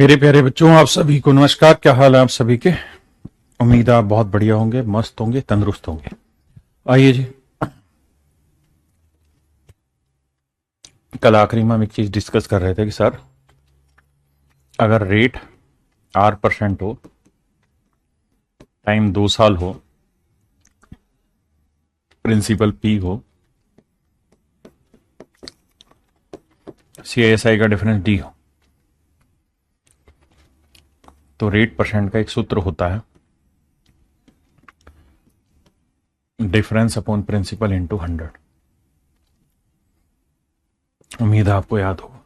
मेरे प्यारे बच्चों, आप सभी को नमस्कार। क्या हाल है आप सभी के? उम्मीद है आप बहुत बढ़िया होंगे, मस्त होंगे, तंदुरुस्त होंगे। आइए जी, कल आखिरी में हम एक चीज डिस्कस कर रहे थे कि सर, अगर रेट R% हो, टाइम 2 साल हो, प्रिंसिपल P हो, CISI का डिफरेंस D हो, तो रेट परसेंट का एक सूत्र होता है, डिफरेंस अपॉन प्रिंसिपल इंटू 100। उम्मीद है आपको याद होगा।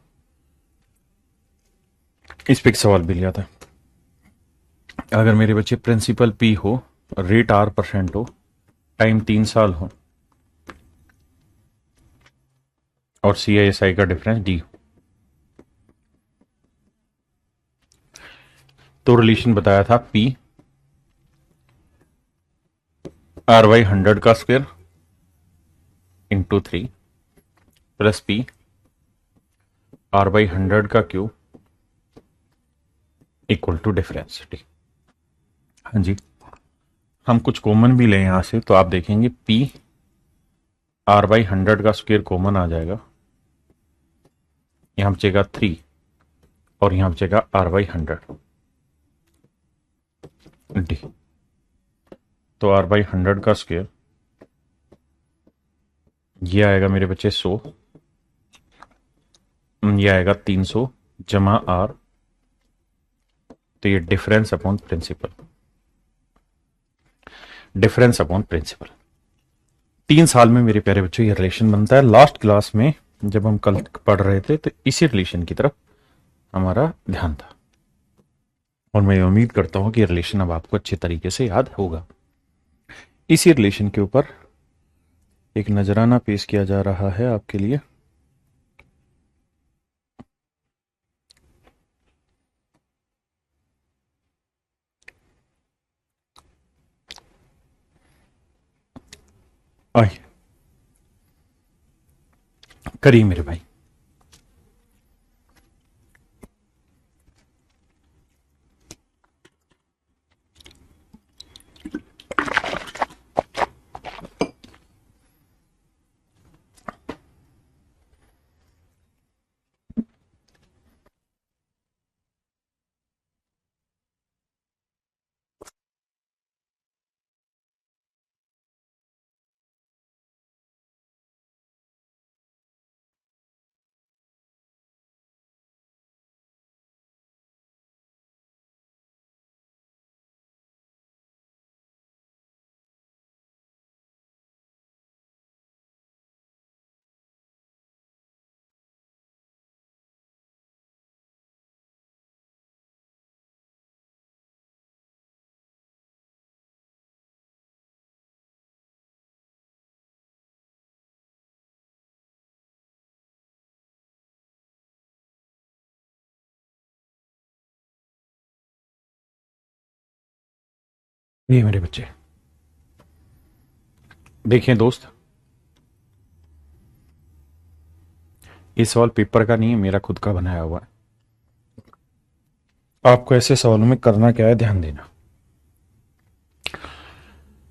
इस पे एक सवाल भी लिया था, अगर मेरे बच्चे प्रिंसिपल P हो, रेट R% हो, टाइम 3 साल हो और CISI का डिफरेंस D हो, तो रिलेशन बताया था P R/100 का square into 3 plus P R/100 का cube equal to difference D। हाँ जी, हम कुछ कॉमन भी लें यहां से तो आप देखेंगे P R/100 का स्क्वायर कॉमन आ जाएगा, यहां बचेगा 3 और यहां बचेगा R/100 D। तो R/100 का स्क्वायर ये आएगा मेरे बच्चे 100, ये आएगा 300 जमा R, तो ये difference upon principal, difference upon principal. 3 साल में मेरे प्यारे बच्चों ये रिलेशन बनता है। लास्ट क्लास में जब हम कल पढ़ रहे थे तो इसी रिलेशन की तरफ हमारा ध्यान था और मैं उम्मीद करता हूं कि रिलेशन अब आपको अच्छे तरीके से याद होगा। इसी रिलेशन के ऊपर एक नजराना पेश किया जा रहा है आपके लिए। आइए करिए मेरे भाई। ये मेरे बच्चे देखिए दोस्त, ये सवाल पेपर का नहीं है, मेरा खुद का बनाया हुआ है। आपको ऐसे सवालों में करना क्या है, ध्यान देना।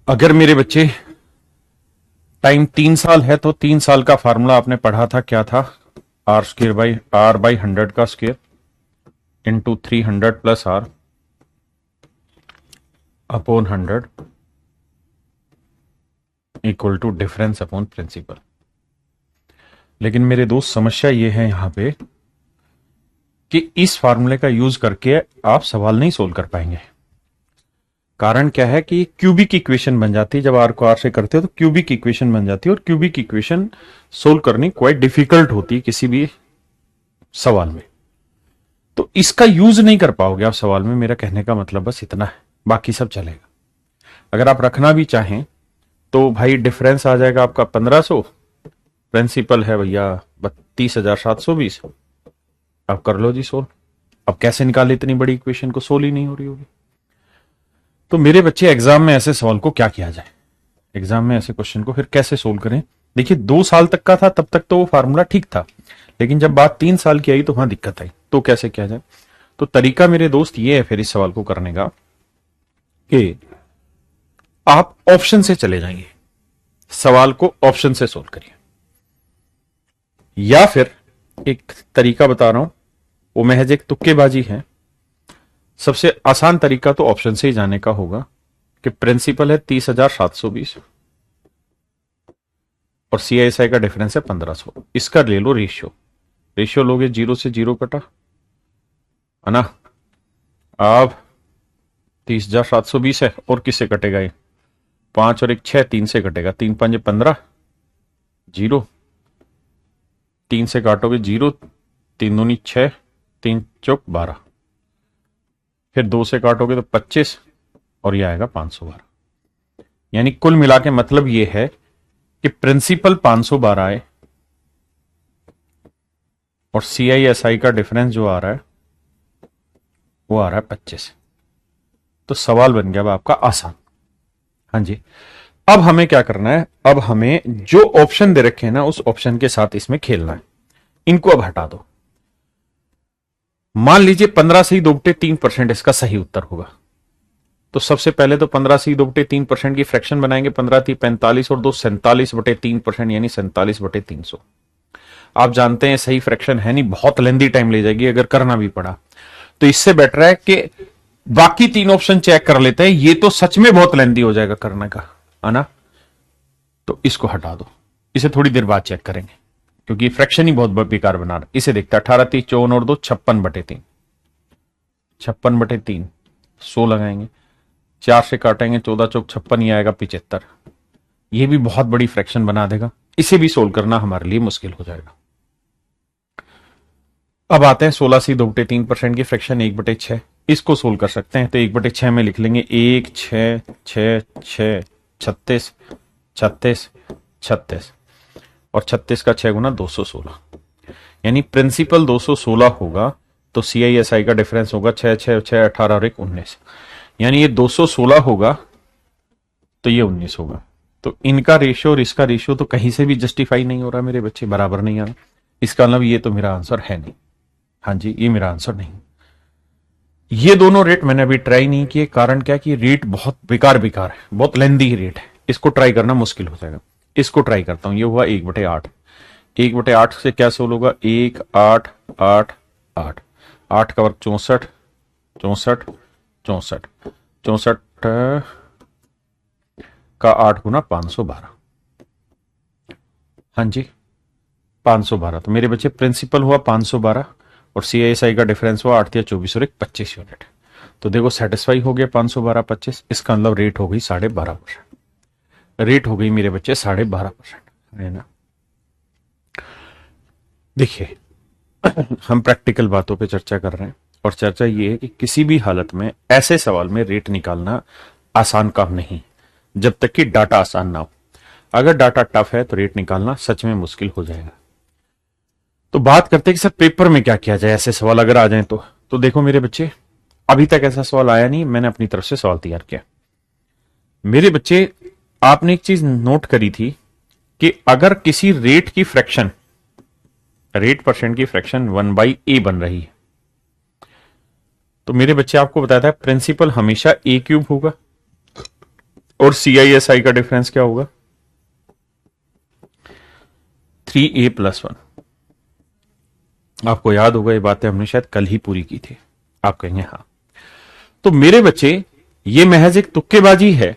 अगर मेरे बच्चे टाइम 3 साल है तो 3 साल का फार्मूला आपने पढ़ा था, क्या था? R/100 का square into 300 plus R upon 100 equal to difference upon principal. लेकिन मेरे दोस्त, समस्या ये है यहां पे कि इस फार्मूले का यूज करके आप सवाल नहीं सोल्व कर पाएंगे। कारण क्या है कि क्यूबिक इक्वेशन बन जाती है। जब आर को आर से करते हो तो क्यूबिक इक्वेशन बन जाती है और क्यूबिक इक्वेशन सोल्व करनी क्वाइट डिफिकल्ट होती है किसी भी सवाल में, तो इसका यूज नहीं कर पाओगे आप सवाल में। मेरा कहने का मतलब बस इतना है, बाकी सब चलेगा। अगर आप रखना भी चाहें तो भाई डिफरेंस आ जाएगा आपका 1500, प्रिंसिपल है भैया 32,720। अब कर लो जी सोल्व। अब कैसे निकाले इतनी बड़ी इक्वेशन को, सोल्व ही नहीं हो रही होगी। तो मेरे बच्चे, एग्जाम में ऐसे सवाल को क्या किया जाए, एग्जाम में ऐसे क्वेश्चन को फिर कैसे सोल्व करें? देखिए, 2 साल तक का था तब तक तो वो फार्मूला ठीक था, लेकिन जब बात 3 साल की आई तो वहां दिक्कत आई। तो कैसे किया जाए? तो तरीका मेरे दोस्त ये है फिर इस सवाल को करने का कि आप ऑप्शन से चले जाइए, सवाल को ऑप्शन से सोल्व करिए, या फिर एक तरीका बता रहा हूं, वो महज एक तुक्केबाजी है। सबसे आसान तरीका तो ऑप्शन से ही जाने का होगा कि प्रिंसिपल है 30,720 और सीआईएसआई का डिफरेंस है 1500। इसका ले लो रेशियो, रेशियो लोगे 0 से 0 कटा है ना। अब 30,720 है और किससे कटेगा ये, 5 और 1 6, 3 से कटेगा, 3 5 15, 0, 3 से काटोगे 0, 3 दूनी 6, 3 चौक 12, फिर 2 से काटोगे तो 25 और ये आएगा 512। यानी कुल मिला के मतलब ये है कि प्रिंसिपल 512 है और सीआईएसआई का डिफरेंस जो आ रहा है वो आ रहा है 25। तो सवाल बन गया अब आपका आसान। हाँ जी, अब हमें क्या करना है, अब हमें जो ऑप्शन दे रखे हैं ना उस ऑप्शन के साथ इसमें खेलना है। इनको अब हटा दो। मान लीजिए 15 से ही 2/3% इसका सही उत्तर होगा, तो सबसे पहले तो 15 से 2/3% की फ्रैक्शन बनाएंगे। 15 थी 45 और 2 47/3% यानी 47/300। आप जानते हैं सही फ्रैक्शन है नहीं, बहुत लेंदी टाइम ले जाएगी अगर करना भी पड़ा। तो इससे बेटर है कि बाकी 3 ऑप्शन चेक कर लेते हैं, ये तो सच में बहुत लेंदी हो जाएगा करने का, है ना। तो इसको हटा दो, इसे थोड़ी देर बाद चेक करेंगे क्योंकि फ्रैक्शन ही बहुत बेकार बना रहा। इसे देखते हैं 18 30 54 और 2 56/3, 56/3 100 लगाएंगे, 4 से काटेंगे 14 चौक 56, ये आएगा 75। ये भी बहुत बड़ी फ्रैक्शन बना देगा, इसे भी सोल्व करना हमारे लिए मुश्किल हो जाएगा। अब आते हैं 16 से 2/3% की फ्रैक्शन 1/6। इसको सोल्व कर सकते हैं तो 1/6 में लिख लेंगे 1 6 6 6 36 36 36 और 36 का 6 गुना 216, यानी प्रिंसिपल 216 होगा तो सीआईएसआई का डिफरेंस होगा 6 6 6 18 और 1 19, यानी ये 216 होगा तो ये 19 होगा। तो इनका रेशियो और इसका रेशियो तो कहीं से भी जस्टिफाई नहीं हो रहा मेरे बच्चे, बराबर नहीं आ रहा। इसका मतलब ये तो मेरा आंसर है नहीं। हाँ जी, ये मेरा आंसर नहीं। ये दोनों रेट मैंने अभी ट्राई नहीं किए, कारण क्या कि रेट बहुत बेकार है, बहुत लेंदी रेट है, इसको ट्राई करना मुश्किल हो जाएगा। इसको ट्राई करता हूं, ये हुआ 1/8। 1/8 से क्या सोल्व होगा, 1 8 8 8 8 का वर्ग 64 64 64 64 का 8 गुना 512। हाँ जी 512। तो मेरे बच्चे प्रिंसिपल हुआ 512 और सीआईएसआई का डिफरेंस हुआ 8 या 24 और 1 25 यूनिट। तो देखो सेटिस्फाई हो गया 512 25। इसका मतलब रेट हो गई 12.5%। रेट हो गई मेरे बच्चे 12.5%, है ना। देखिए हम प्रैक्टिकल बातों पे चर्चा कर रहे हैं और चर्चा ये है कि किसी भी हालत में ऐसे सवाल में रेट निकालना आसान काम नहीं जब तक कि डाटा आसान ना हो। अगर डाटा टफ है तो रेट निकालना सच में मुश्किल हो जाएगा। तो बात करते हैं कि सर पेपर में क्या किया जाए ऐसे सवाल अगर आ जाएं तो देखो मेरे बच्चे, अभी तक ऐसा सवाल आया नहीं, मैंने अपनी तरफ से सवाल तैयार किया। मेरे बच्चे आपने एक चीज नोट करी थी कि अगर किसी रेट की फ्रैक्शन, रेट परसेंट की फ्रैक्शन 1/a बन रही है तो मेरे बच्चे आपको बताया था प्रिंसिपल हमेशा a³ होगा और CISI का डिफरेंस क्या होगा 3a+1। आपको याद होगा ये बातें हमने शायद कल ही पूरी की थी। आप कहेंगे हाँ। तो मेरे बच्चे ये महज एक तुक्केबाजी है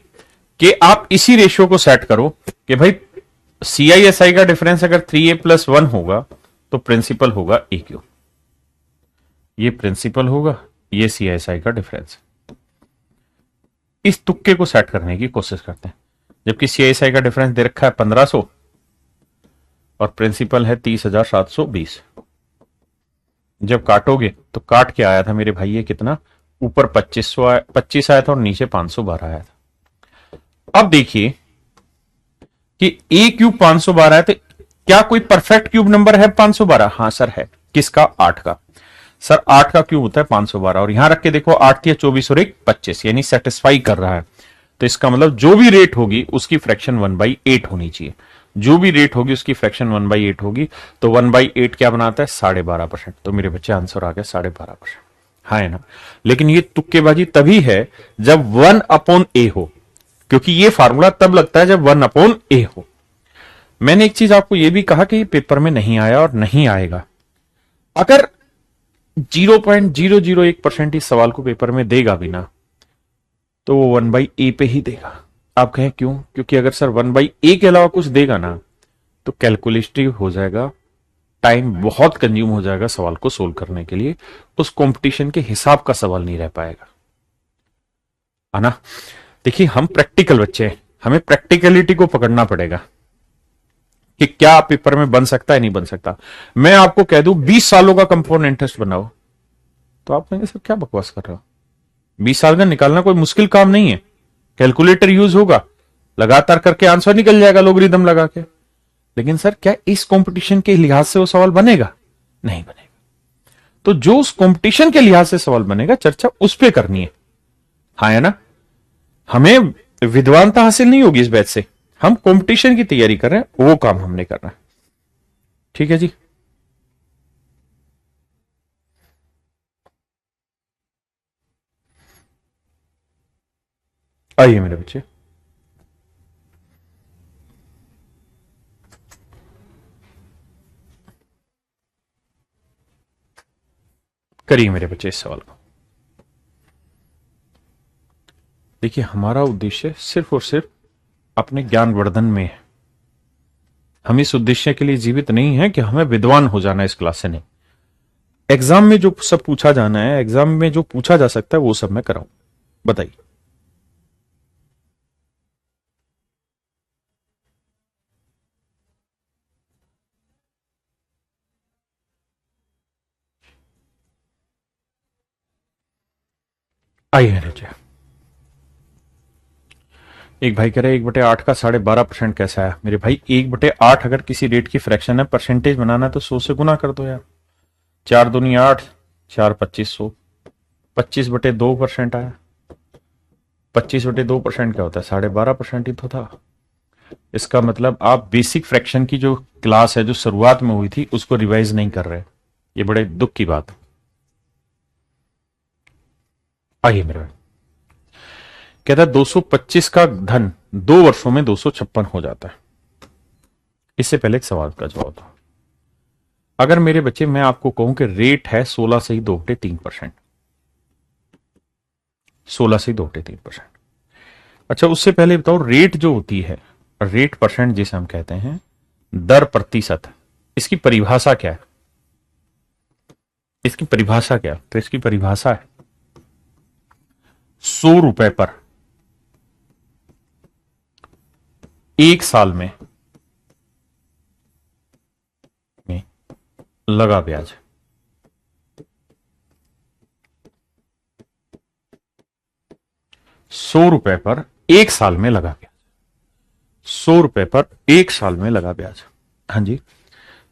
कि आप इसी रेशियो को सेट करो कि भाई CISI का डिफरेंस अगर 3a+1 होगा तो प्रिंसिपल होगा a³। ये प्रिंसिपल होगा, ये CISI का डिफरेंस। इस तुक्के को सेट करने की कोशिश करते हैं। जबकि CISI का डिफरेंस दे रखा है 1500 और प्रिंसिपल है 30,720। जब काटोगे तो काट के आया था मेरे भाई ये कितना, ऊपर 25 आया था और नीचे 512 आया था। अब देखिए कि a³ 512 है तो क्या कोई परफेक्ट क्यूब नंबर है 512? हाँ सर है। किसका? 8 का। सर 8 का क्यूब होता है 512 और यहां रख के देखो 8 या 24 और 1 25, यानी सेटिस्फाई कर रहा है। तो इसका मतलब जो भी रेट होगी उसकी फ्रैक्शन 1/8 होनी चाहिए। जो भी रेट होगी उसकी फ्रैक्शन 1/8 होगी। तो 1/8 क्या बनाता है 12.5%। तो मेरे बच्चे आंसर आ गया 12.5%। हाँ है ना। लेकिन ये तुक्केबाजी तभी है जब 1/a हो, क्योंकि ये फार्मूला तब लगता है जब 1/a हो। मैंने एक चीज आपको ये भी कहा कि ये पेपर में नहीं आया और नहीं आएगा। अगर 0.001% इस सवाल को पेपर में देगा भी ना, तो वो 1/a पे ही देगा। आप कहें क्यों? क्योंकि अगर सर 1/a के अलावा कुछ देगा ना, तो कैलकुलेटिव हो जाएगा, टाइम बहुत कंज्यूम हो जाएगा सवाल को सोल्व करने के लिए, उस कंपटीशन के हिसाब का सवाल नहीं रह पाएगा, है ना। देखिए हम प्रैक्टिकल बच्चे हैं, हमें प्रैक्टिकलिटी को पकड़ना पड़ेगा कि क्या पेपर में बन सकता है नहीं बन सकता। मैं आपको कह दूं 20 सालों का कंपाउंड इंटरेस्ट बनाओ, तो आप कहेंगे सर क्या बकवास कर रहे हो, 20 साल का निकालना कोई मुश्किल काम नहीं है, कैलकुलेटर यूज होगा, लगातार करके आंसर निकल जाएगा लोगरिदम लगा के। लेकिन सर क्या इस कंपटीशन के लिहाज से वो सवाल बनेगा? नहीं बनेगा। तो जो उस कंपटीशन के लिहाज से सवाल बनेगा, चर्चा उस पर करनी है, हाँ है ना। हमें विद्वानता हासिल नहीं होगी इस बैच से, हम कंपटीशन की तैयारी कर रहे हैं, वो काम हमने करना है। ठीक है जी। आइए मेरे बच्चे, करिए मेरे बच्चे इस सवाल को। देखिए हमारा उद्देश्य सिर्फ और सिर्फ अपने ज्ञानवर्धन में है। हम इस उद्देश्य के लिए जीवित नहीं है कि हमें विद्वान हो जाना है इस क्लास से, नहीं। एग्जाम में जो सब पूछा जाना है, एग्जाम में जो पूछा जा सकता है वो सब मैं कराऊं। बताइए। आइए मेरे बच्चे, एक भाई कह रहे 1/8 का 12.5% कैसा है? मेरे भाई 1/8 अगर किसी रेट की फ्रैक्शन है, परसेंटेज बनाना है तो 100 से गुना कर दो यार। 4 दूनी 8, 4 2500, 25/2% आया। 25/2% क्या होता है? 12.5% ही तो था। इसका मतलब आप बेसिक फ्रैक्शन की जो क्लास है, जो शुरुआत में हुई थी, उसको रिवाइज नहीं कर रहे। ये बड़े दुख की बात है। आइए मेरे भाई, कहता है 225 का घन 2 वर्षों में 256 हो जाता है। इससे पहले एक सवाल का जवाब दो। अगर मेरे बच्चे मैं आपको कहूं कि रेट है 16 से ही 2/3%, 16 से ही 2/3%। अच्छा उससे पहले बताओ, रेट जो होती है, रेट परसेंट जिसे हम कहते हैं, दर प्रतिशत, इसकी परिभाषा क्या है? इसकी परिभाषा क्या है? तो इसकी परिभाषा है 100 रुपए पर 1 साल में लगा ब्याज। ₹100 पर 1 साल में लगा ब्याज। 100 रुपए पर 1 साल में लगा ब्याज। हाँ जी,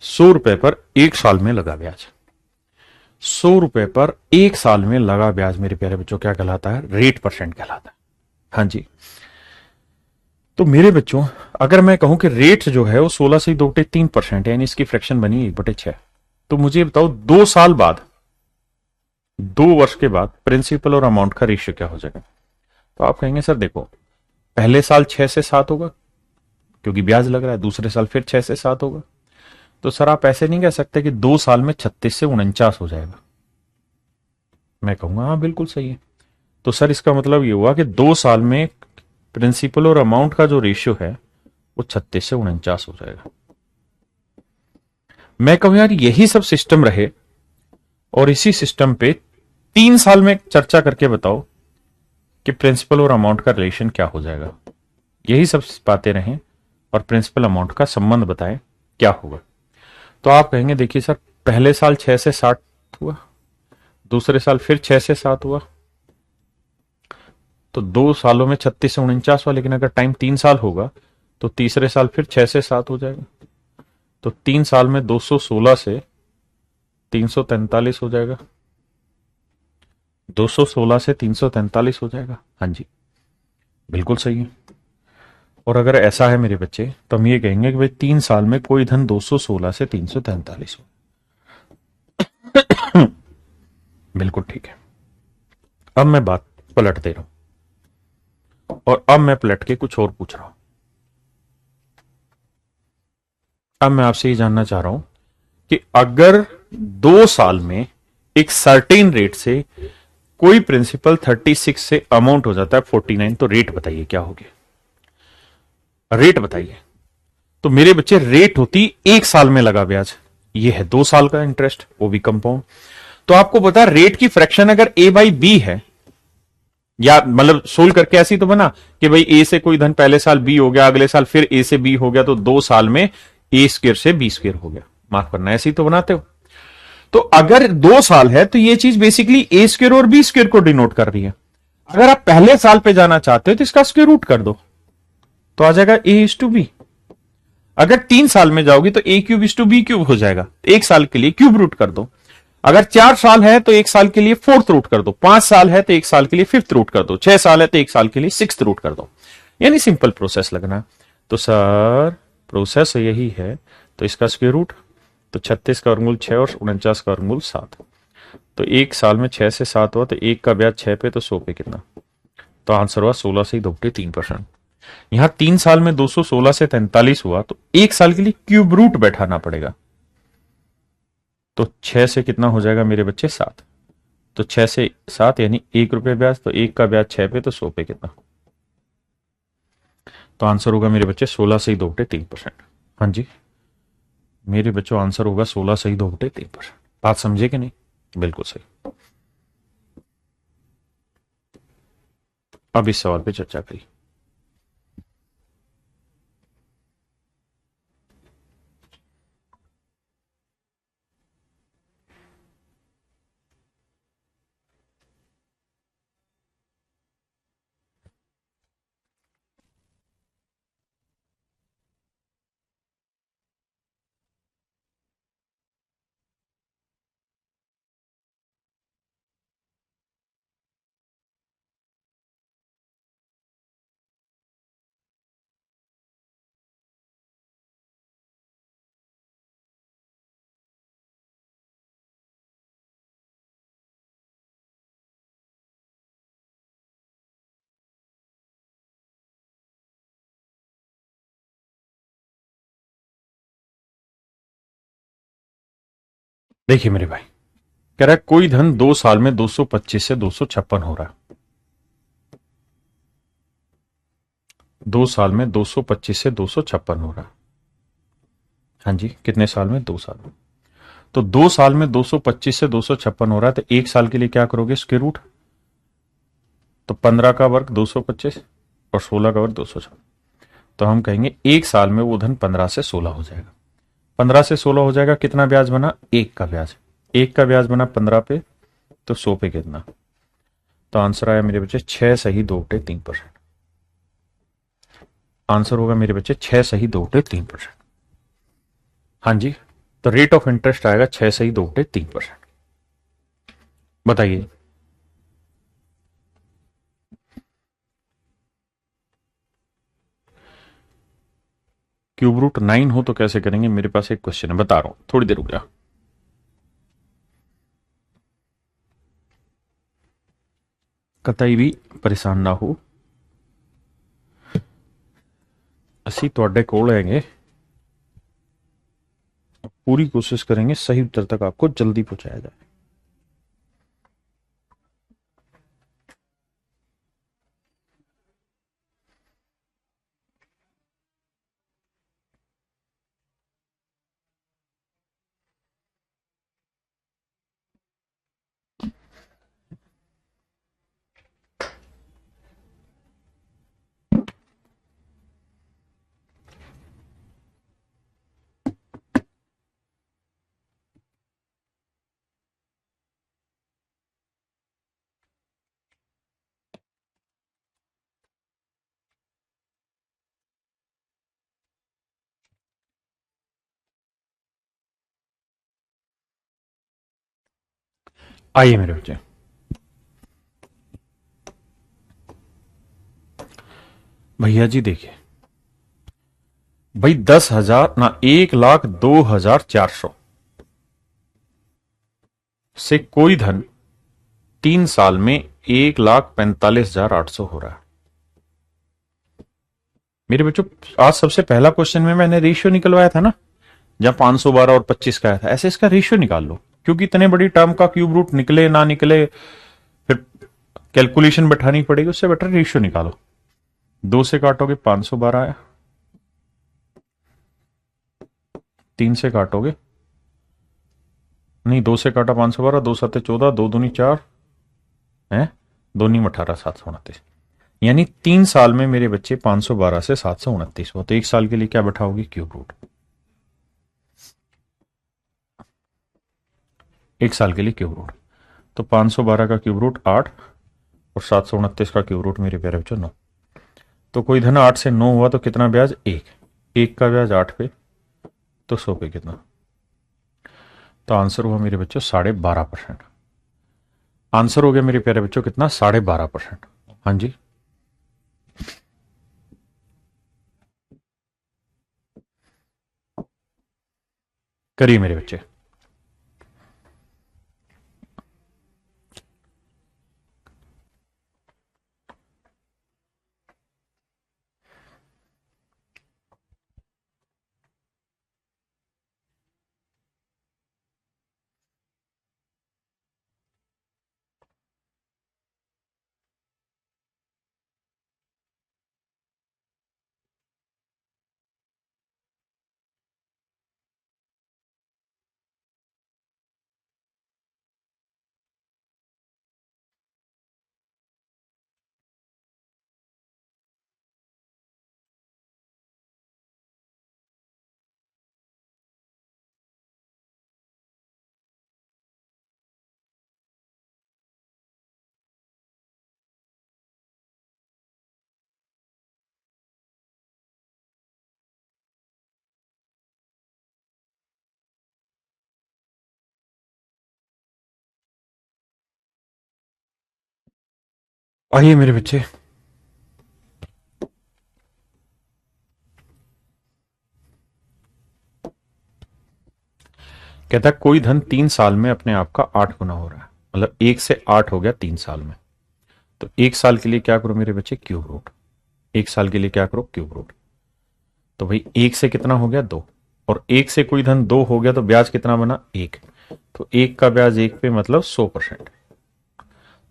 100 रुपए पर 1 साल में लगा ब्याज। 100 रुपए पर 1 साल में लगा ब्याज मेरे प्यारे बच्चों क्या कहलाता है? रेट परसेंट कहलाता है। हाँ जी। तो मेरे बच्चों अगर मैं कहूं कि रेट जो है वो 16 से 2/3% है, यानी इसकी फ्रैक्शन बनी 1/6, तो मुझे बताओ 2 साल बाद, 2 वर्ष के बाद प्रिंसिपल और अमाउंट का रेशियो क्या हो जाएगा? तो आप कहेंगे सर देखो, पहले साल 6 से 7 होगा क्योंकि ब्याज लग रहा है, दूसरे साल फिर 6 से 7 होगा। तो सर आप ऐसे नहीं कह सकते कि 2 साल में 36 से 49 हो जाएगा। मैं कहूंगा हाँ बिल्कुल सही है। तो सर इसका मतलब ये हुआ कि 2 साल में प्रिंसिपल और अमाउंट का जो रेशियो है वो 36 से 49 हो जाएगा। मैं कहूं यार यही सब सिस्टम रहे और इसी सिस्टम पे 3 साल में चर्चा करके बताओ कि प्रिंसिपल और अमाउंट का रिलेशन क्या हो जाएगा। यही सब बातें रहें और प्रिंसिपल अमाउंट का संबंध बताएं क्या होगा। तो आप कहेंगे देखिए सर पहले साल 6 से 7 हुआ, दूसरे साल फिर 6 से 7 हुआ, तो 2 सालों में 36 से 49 हुआ। लेकिन अगर टाइम 3 साल होगा तो तीसरे साल फिर 6 से 7 हो जाएगा। तो 3 साल में 216 से 343 हो जाएगा। 216 से 343 हो जाएगा। हाँ जी बिल्कुल सही है। और अगर ऐसा है मेरे बच्चे तो हम ये कहेंगे कि भाई 3 साल में कोई धन 216 से 343 हो। बिल्कुल ठीक है। अब मैं बात पलट दे रहा हूं और अब मैं पलट के कुछ और पूछ रहा हूं। अब मैं आपसे ये जानना चाह रहा हूं कि अगर 2 साल में एक सर्टेन रेट से कोई प्रिंसिपल 36 से अमाउंट हो जाता है 49, तो रेट बताइए क्या होगी, रेट बताइए। तो मेरे बच्चे रेट होती 1 साल में लगा ब्याज, ये है 2 साल का इंटरेस्ट, वो भी कंपाउंड। तो आपको पता रेट की फ्रैक्शन अगर ए बाई बी है, या मतलब सोल्व करके ऐसी तो बना कि भाई ए से कोई धन पहले साल बी हो गया, अगले साल फिर ए से बी हो गया, तो 2 साल में ए स्क्र से बी स्क्र हो गया, माफ करना ऐसी तो बनाते हो। तो अगर 2 साल है तो ये चीज बेसिकली ए स्क्र और बी स्क्र को डिनोट कर रही है। अगर आप पहले साल पे जाना चाहते हो तो इसका स्क्वायर रूट कर दो, तो आ जाएगा ए इज टू बी। अगर 3 साल में जाओगी तो A cube is to B cube हो जाएगा, 1 साल के लिए क्यूब रूट कर दो। अगर 4 साल है तो 1 साल के लिए 4th रूट कर दो, 5 साल है तो 1 साल के लिए 5th रूट कर दो, 6 साल है तो 1 साल के लिए 6th रूट कर दो। यानी सिंपल प्रोसेस लगना। तो सर प्रोसेस यही है, तो इसका स्क्वायर रूट, तो 36 का वर्गमूल 6 और 49 का वर्गमूल 7। तो 1 साल में 6 से 7 हुआ, तो 1 का ब्याज 6 पे, तो 100 पे कितना, तो आंसर हुआ 16 से 2/3%। यहां 3 साल में 216 से 43 हुआ, तो 1 साल के लिए क्यूब रूट बैठाना पड़ेगा। तो 6 से कितना हो जाएगा मेरे बच्चे 7, तो 6 से 7 यानी 1 रुपये ब्याज, तो 1 का ब्याज 6 पे, तो 100 पे कितना, तो आंसर होगा मेरे बच्चे 16 से 2/3%। हाँ जी मेरे बच्चों आंसर होगा 16 से 2/3%। बात समझे कि नहीं? बिल्कुल सही। अब इस सवाल पे चर्चा करिए। देखिए मेरे भाई, कह रहा है कोई धन 2 साल में 225 से 256 हो रहा है। 2 साल में 225 से 256 हो रहा है। हाँ जी कितने साल में? 2 साल में। तो 2 साल में 225 से 256 हो रहा है, तो 1 साल के लिए क्या करोगे स्क्वायर रूट, तो 15 का वर्ग 225 और 16 का वर्ग 256। तो हम कहेंगे 1 साल में वो धन 15 से 16 हो जाएगा। 15 से 16 हो जाएगा, कितना ब्याज बना? 1 का ब्याज। 1 का ब्याज बना 15 पे, तो 100 पे कितना, तो आंसर आया मेरे बच्चे 6 सही 2/3%। आंसर होगा मेरे बच्चे 6 सही 2/3%। हाँ जी तो रेट ऑफ इंटरेस्ट आएगा 6 सही 2/3%। बताइए। क्यूब रूट 9 हो तो कैसे करेंगे? मेरे पास एक क्वेश्चन है, बता रहा हूं, थोड़ी देर रुक जा। कतई भी परेशान ना हो, ਅਸੀਂ ਤੁਹਾਡੇ ਕੋਲ हैंगे, पूरी कोशिश करेंगे सही उत्तर तक आपको जल्दी पहुंचाया जाए। आइए मेरे बच्चे, भैया जी देखिए भाई, 10,000 ना 1,02,400 से कोई धन 3 साल में 1,45,800 हो रहा है मेरे बच्चों। आज सबसे पहला क्वेश्चन में मैंने रेशियो निकलवाया था ना, जहां 512 और 25 का आया था, ऐसे इसका रेशियो निकाल लो, क्योंकि इतने बड़ी टर्म का क्यूब रूट निकले ना निकले फिर कैलकुलेशन बैठानी पड़ेगी, उससे बेटर रेशियो निकालो। 2 से काटोगे 512 आया, 3 से काटोगे, नहीं 2 से काटा 512, 2 7 14, 2 दूनी 4 है, 2 नी 18, 729। यानी 3 साल में मेरे बच्चे 512 से 729 हो, तो 1 साल के लिए क्या बैठाओगे, क्यूब रूट। 1 साल के लिए क्यूब रूट, तो 512 का क्यूब रूट 8 और 729 का क्यूब रूट मेरे प्यारे बच्चों 9। तो कोई धन 8 से 9 हुआ तो कितना ब्याज, 1 का ब्याज 8 पे, तो 100 पे कितना, तो आंसर हुआ मेरे बच्चों 12.5%। आंसर हो गया मेरे प्यारे बच्चों कितना, 12.5%। हाँ जी, करिए मेरे बच्चे। आइए मेरे बच्चे, कहता है कोई धन 3 साल में अपने आप का 8 गुना हो रहा है, मतलब 1 से 8 हो गया 3 साल में। तो 1 साल के लिए क्या करो मेरे बच्चे, क्यूब रूट। 1 साल के लिए क्या करो, क्यूब रूट। तो भाई 1 से कितना हो गया, 2, और 1 से कोई धन 2 हो गया तो ब्याज कितना बना, 1। तो 1 का ब्याज 1 पे मतलब 100%।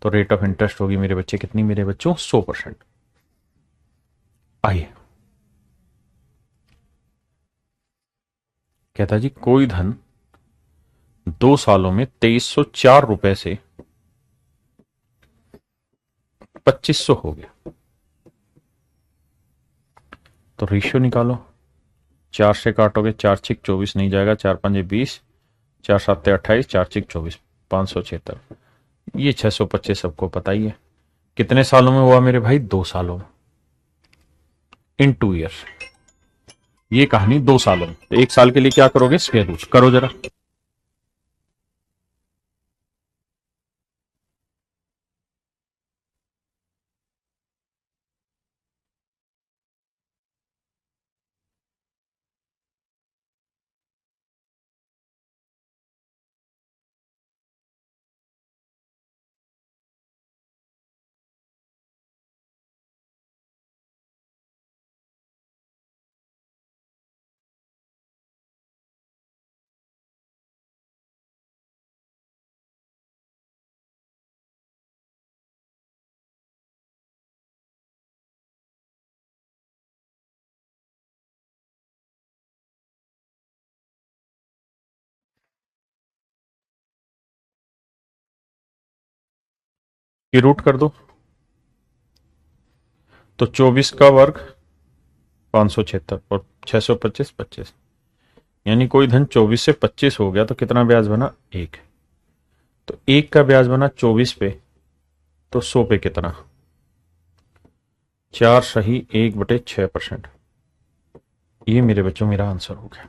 तो रेट ऑफ इंटरेस्ट होगी मेरे बच्चे कितनी, मेरे बच्चों 100%। आइए, कहता जी कोई धन 2 सालों में 2304 रुपए से 2500 हो गया, तो रेशियो निकालो। 4 से काटोगे, 4 6 24 नहीं जाएगा, 4 5 20, 4 7 28, 4 6 24, 576। ये 625 सबको पता ही है। कितने सालों में हुआ मेरे भाई, 2 सालों में, इन 2 ईयर्स। ये कहानी 2 सालों में, तो 1 साल के लिए क्या करोगे, स्क्वायर रूट करो जरा। ये रूट कर दो, तो 24 का वर्ग 576 और 625 25, यानी कोई धन 24 से 25 हो गया तो कितना ब्याज बना, 1। तो 1 का ब्याज बना 24 पे, तो 100 पे कितना, 4 सही 1/6%। ये मेरे बच्चों मेरा आंसर हो गया।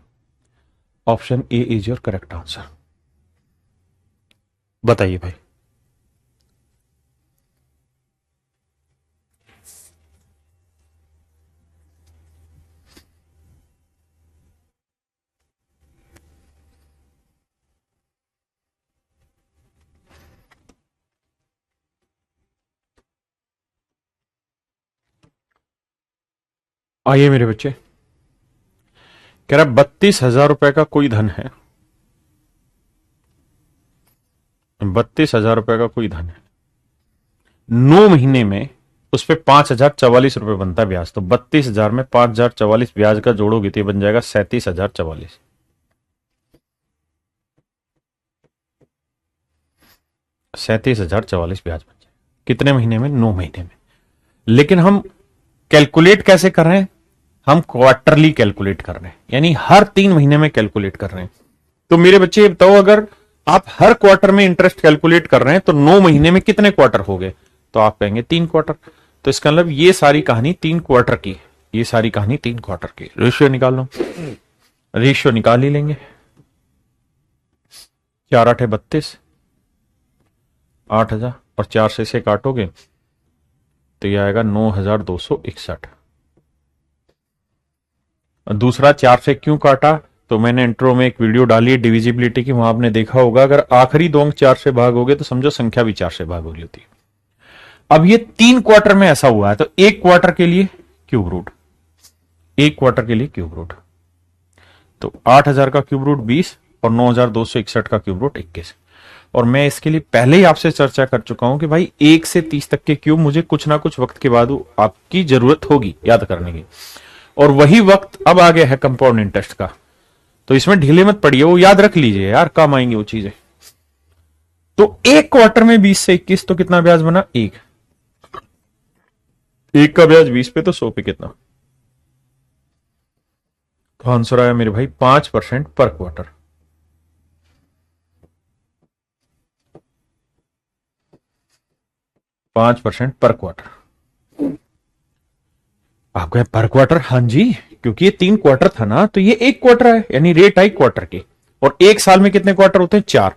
Option A is your correct answer. बताइए भाई। आइए मेरे बच्चे, कह रहा 32,000 रुपए का कोई धन है, 32,000 रुपए का कोई धन है, 9 महीने में उस पर 5,044 रुपए बनता है ब्याज। तो 32,000 में 5,044 ब्याज का जोड़ोगे तो ये बन जाएगा 37,044। 37,044 ब्याज बन जाएगा। कितने महीने में? 9 महीने में। लेकिन हम कैलकुलेट कैसे कर रहे हैं? हम क्वार्टरली कैलकुलेट कर रहे हैं, यानी हर 3 महीने में कैलकुलेट कर रहे हैं। तो मेरे बच्चे ये बताओ, अगर आप हर क्वार्टर में इंटरेस्ट कैलकुलेट कर रहे हैं तो 9 महीने में कितने क्वार्टर हो गए? तो आप कहेंगे 3 क्वार्टर। तो इसका मतलब ये सारी कहानी 3 क्वार्टर की, ये सारी कहानी 3 क्वार्टर की। रेशियो निकाल लो, रेशियो निकाल ही लेंगे। 4 8 32, 8,000 और 4 से इसे काटोगे तो ये आएगा 9,261। दूसरा 4 से क्यों काटा? तो मैंने इंट्रो में एक वीडियो डाली है डिविजिबिलिटी की, वहां आपने देखा होगा अगर आखिरी 2 अंक 4 से भाग हो गए तो समझो संख्या भी 4 से भाग हो रही होती है। अब ये 3 क्वार्टर में ऐसा हुआ है तो 1 क्वार्टर के लिए क्यूब रूट, 1 क्वार्टर के लिए क्यूब रूट। तो 8,000 का क्यूब रूट 20 और 9,261 का क्यूब रूट 21। और मैं इसके लिए पहले ही आपसे चर्चा कर चुका हूं कि भाई 1 से 30 तक के क्यूब मुझे कुछ ना कुछ वक्त के बाद आपकी जरूरत होगी याद करने की, और वही वक्त अब आ गया है कंपाउंड इंटरेस्ट का। तो इसमें ढीले मत पड़िए, वो याद रख लीजिए यार, काम आएंगी वो चीजें। तो 1 क्वार्टर में 20 से 21 तो कितना ब्याज बना? 1 का ब्याज 20 पे तो 100 पे कितना? तो आंसर आया मेरे भाई 5% पर क्वार्टर। 5% पर क्वार्टर। आप कहें पर क्वार्टर? हाँ जी, क्योंकि ये 3 क्वार्टर था ना, तो ये 1 क्वार्टर है, यानी रेट आई क्वार्टर की। और 1 साल में कितने क्वार्टर होते हैं? 4।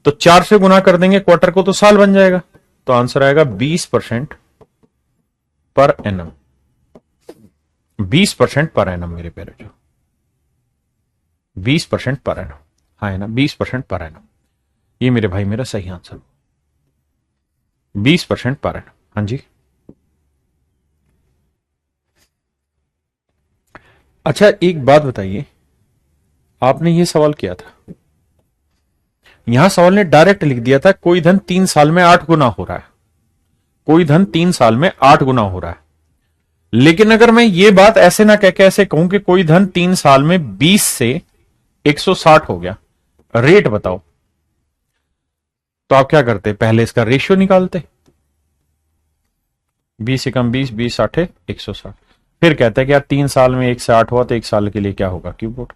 तो 4 से गुना कर देंगे क्वार्टर को तो साल बन जाएगा। तो आंसर आएगा 20% पर एनम। 20% पर एनम मेरे प्यारे जो, 20% पर एनम। हाँ है ना, 20% पर एनम। ये मेरे भाई मेरा सही आंसर, 20% पर एनम। हाँ जी। अच्छा एक बात बताइए, आपने ये सवाल किया था, यहां सवाल ने डायरेक्ट लिख दिया था कोई धन 3 साल में 8 गुना हो रहा है, कोई धन 3 साल में 8 गुना हो रहा है। लेकिन अगर मैं ये बात ऐसे ना कह के ऐसे कहूं कि कोई धन 3 साल में 20 से 160 हो गया, रेट बताओ, तो आप क्या करते? पहले इसका रेशियो निकालते, 20 एकम 20, 20 आठे 160। फिर कहते हैं कि यार 3 साल में 1 से 8 हुआ तो 1 साल के लिए क्या होगा? Cube root.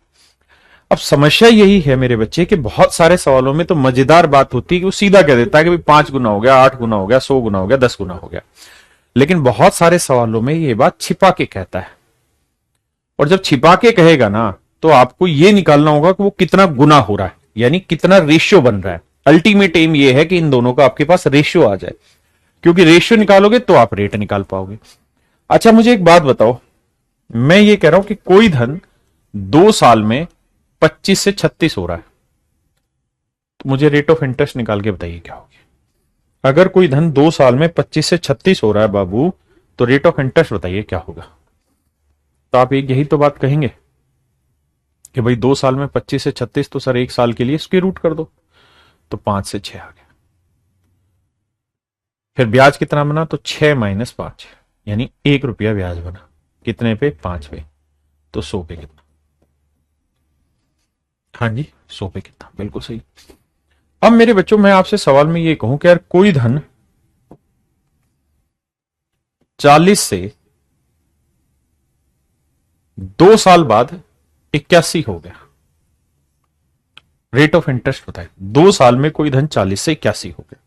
अब समस्या यही है मेरे बच्चे कि बहुत सारे सवालों में तो मजेदार बात होती है कि वो सीधा कह देता है कि 5 गुना हो गया, 8 गुना हो गया, 100 गुना हो गया, 10 गुना हो गया। लेकिन बहुत सारे सवालों में ये बात छिपा के कहता है, और जब छिपा के कहेगा ना तो आपको ये निकालना होगा कि वो कितना गुना हो रहा है, यानी कितना रेशियो बन रहा है। अल्टीमेट एम ये है कि इन दोनों का आपके पास रेशियो आ जाए, क्योंकि रेशियो निकालोगे तो आप रेट निकाल पाओगे। अच्छा मुझे एक बात बताओ, मैं ये कह रहा हूं कि कोई धन 2 साल में 25 से 36 हो रहा है, तो मुझे रेट ऑफ इंटरेस्ट निकाल के बताइए क्या होगी। अगर कोई धन 2 साल में 25 से 36 हो रहा है बाबू, तो रेट ऑफ इंटरेस्ट बताइए क्या होगा। तो आप एक यही तो बात कहेंगे कि भाई 2 साल में 25 से 36, तो सर 1 साल के लिए स्क्वायर रूट कर दो, तो 5 से 6 आ गया। फिर ब्याज कितना बना? तो 6 माइनस 5, यानी 1 रुपया ब्याज बना। कितने पे? 5 पे। तो 100 पे कितना? हाँ जी 100 पे कितना, बिल्कुल सही। अब मेरे बच्चों मैं आपसे सवाल में ये कहूं कि यार कोई धन 40 से 2 साल बाद 81 हो गया, रेट ऑफ इंटरेस्ट बताए। 2 साल में कोई धन 40 से 81 हो गया,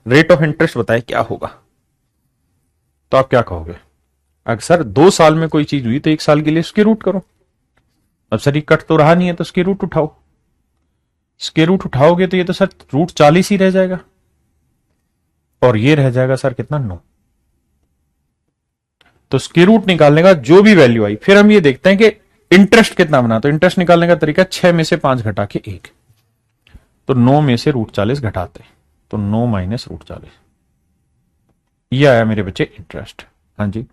रेट ऑफ इंटरेस्ट बताए क्या होगा। तो आप क्या कहोगे? अगर सर 2 साल में कोई चीज हुई तो 1 साल के लिए उसकी रूट करो। अब सर ये कट तो रहा नहीं है तो उसकी रूट उठाओ, स्क्वायर रूट उठाओगे तो ये तो सर रूट 40 ही रह जाएगा, और ये रह जाएगा सर कितना? 9। तो स्क्वायर रूट निकालने का जो भी वैल्यू आई, फिर हम ये देखते हैं कि इंटरेस्ट कितना बना। तो इंटरेस्ट निकालने का तरीका 6 में से 5 घटा के 1, तो 9 में से रूट 40 घटाते, तो 9 माइनस रूट 40, ये आया मेरे बच्चे इंटरेस्ट। हाँ जी।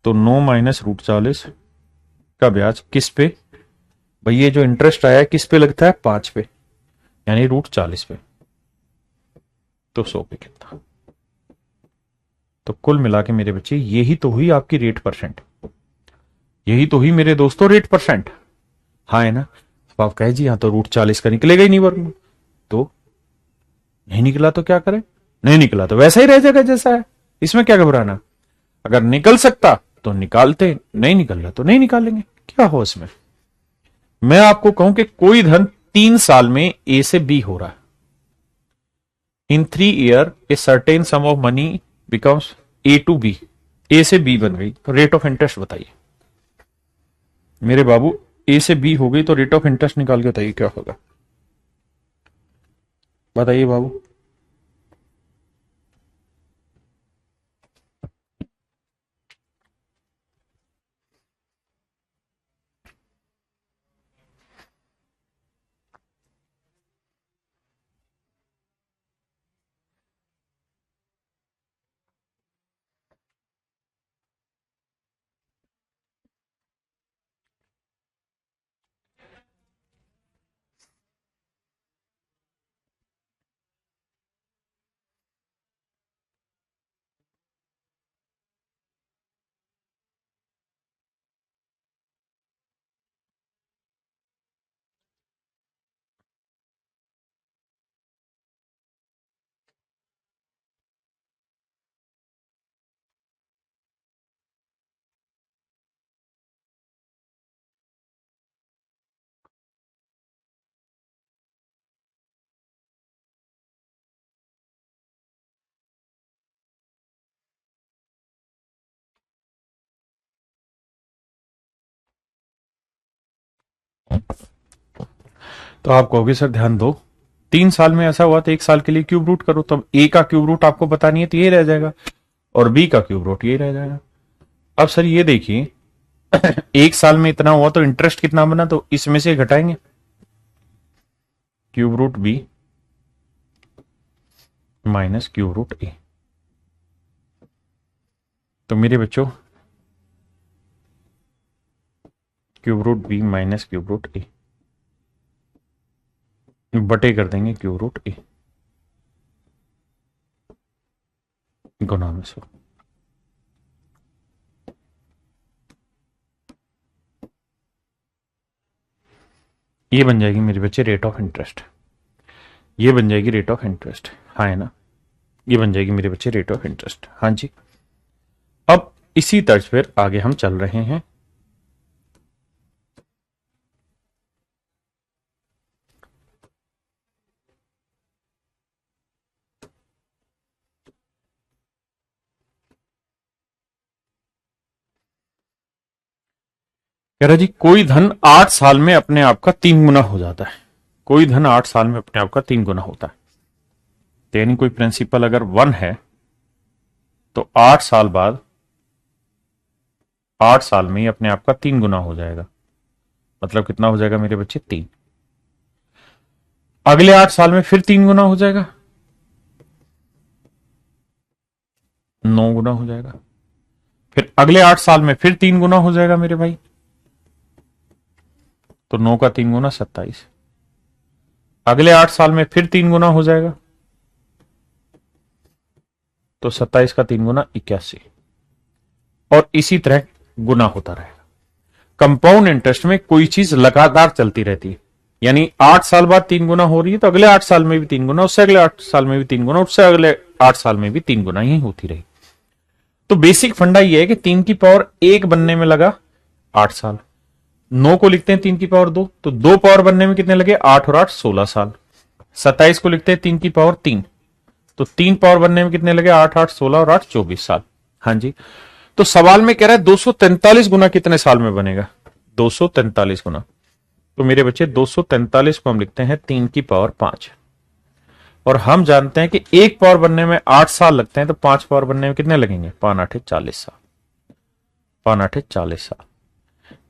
तो 9 माइनस रूट 40 का ब्याज किस पे? भाई ये जो इंटरेस्ट आया है किस पे लगता है? 5 पे, यानी रूट 40 पे। तो 100 पे कितना? तो कुल मिला के मेरे बच्चे यही तो हुई आपकी रेट परसेंट, यही तो हुई मेरे दोस्तों रेट परसेंट। हाँ है ना? अब आप कहे जी हाँ तो रूट 40 का निकलेगा ही नहीं वर्गमूल, तो नहीं निकला तो क्या करें? नहीं निकला तो वैसा ही रह जाएगा जैसा है, इसमें क्या घबराना। अगर निकल सकता तो निकालते, नहीं निकल रहा तो नहीं निकालेंगे, क्या हो इसमें। मैं आपको कहूं कि कोई धन 3 साल में ए से बी हो रहा है, in 3 year a certain sum of money becomes A to B, A से बी बन गई, तो रेट ऑफ इंटरेस्ट बताइए मेरे बाबू। ए से बी हो गई तो रेट ऑफ इंटरेस्ट निकाल के बताइए क्या होगा, बताइए बाबू। तो आप कहोगे सर ध्यान दो, 3 साल में ऐसा हुआ तो 1 साल के लिए क्यूब रूट करो, तब ए का क्यूब रूट आपको पता नहीं है तो ये रह जाएगा, और बी का क्यूब रूट ये रह जाएगा। अब सर ये देखिए 1 साल में इतना हुआ तो इंटरेस्ट कितना बना, तो इसमें से घटाएंगे cube root B minus cube root A. तो मेरे बच्चों cube root B minus cube root A बटे कर देंगे क्यूब रूट ए गुना में 100। ये बन जाएगी मेरे बच्चे रेट ऑफ इंटरेस्ट, ये बन जाएगी रेट ऑफ इंटरेस्ट, हाँ है ना? ये बन जाएगी मेरे बच्चे रेट ऑफ इंटरेस्ट, हाँ जी। अब इसी तर्ज पर आगे हम चल रहे हैं। कह रहा जी कोई धन 8 साल में अपने आप का 3 गुना हो जाता है, कोई धन 8 साल में अपने आप का 3 गुना होता है, तो यानी कोई प्रिंसिपल अगर 1 है तो 8 साल बाद 8 साल में ही अपने आप का 3 गुना हो जाएगा, मतलब कितना हो जाएगा मेरे बच्चे? 3। अगले 8 साल में फिर 3 गुना हो जाएगा, 9 गुना हो जाएगा, फिर अगले 8 साल में फिर 3 गुना हो जाएगा मेरे भाई, तो 9 का 3 गुना 27। अगले 8 साल में फिर 3 गुना हो जाएगा, तो 27 का 3 गुना 81, और इसी तरह गुना होता रहेगा। कंपाउंड इंटरेस्ट में कोई चीज लगातार चलती रहती है, यानी 8 साल बाद 3 गुना हो रही है तो अगले 8 साल में भी 3 गुना, उससे अगले 8 साल में भी 3 गुना, उससे अगले 8 साल में भी 3 गुना ही होती रही। तो बेसिक फंडा यह है कि 3 की पावर 1 बनने में लगा 8 साल, 9 को लिखते हैं 3 की पावर 2, तो 2 पावर बनने में कितने लगे? 8 और 8 16 साल। 27 को लिखते हैं 3 की पावर 3, तो 3 पावर बनने में कितने लगे? 8 8 16 और 8 24 साल। हाँ जी। तो सवाल में कह रहा है 243 गुना कितने साल में बनेगा? 243 गुना। तो मेरे बच्चे 243 को हम लिखते हैं 3 की पावर 5, और हम जानते हैं कि 1 पावर बनने में 8 साल लगते हैं, तो 5 पावर बनने में कितने लगेंगे? 5 8 40 साल, 5 8 40 साल,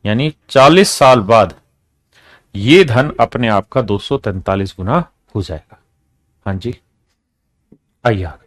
यानी 40 साल बाद ये धन अपने आप का 243 गुना हो जाएगा। हाँ जी, आइए आगे।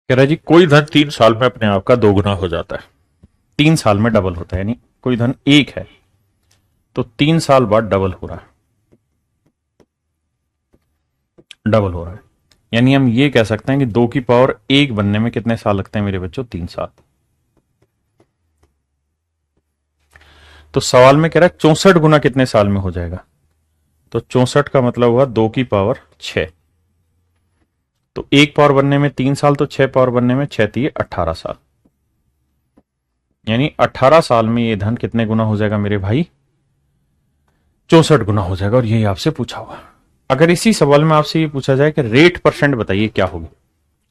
कह रहा है जी कोई धन 3 साल में अपने आप का दोगुना हो जाता है, 3 साल में डबल होता है, यानी कोई धन 1 है तो 3 साल बाद डबल हो रहा है, डबल हो रहा है। यानी हम ये कह सकते हैं कि 2 की पावर 1 बनने में कितने साल लगते हैं मेरे बच्चों? 3 साल। तो सवाल में कह रहा है 64 गुना कितने साल में हो जाएगा, तो 64 का मतलब हुआ 2 की पावर 6। तो 1 पावर बनने में 3 साल, तो 6 पावर बनने में 6×3 = 18 साल। यानी 18 साल में ये धन कितने गुना हो जाएगा मेरे भाई? 64 गुना हो जाएगा। और यही आपसे पूछा हुआ। अगर इसी सवाल में आपसे ये पूछा जाए कि रेट परसेंट बताइए क्या होगी,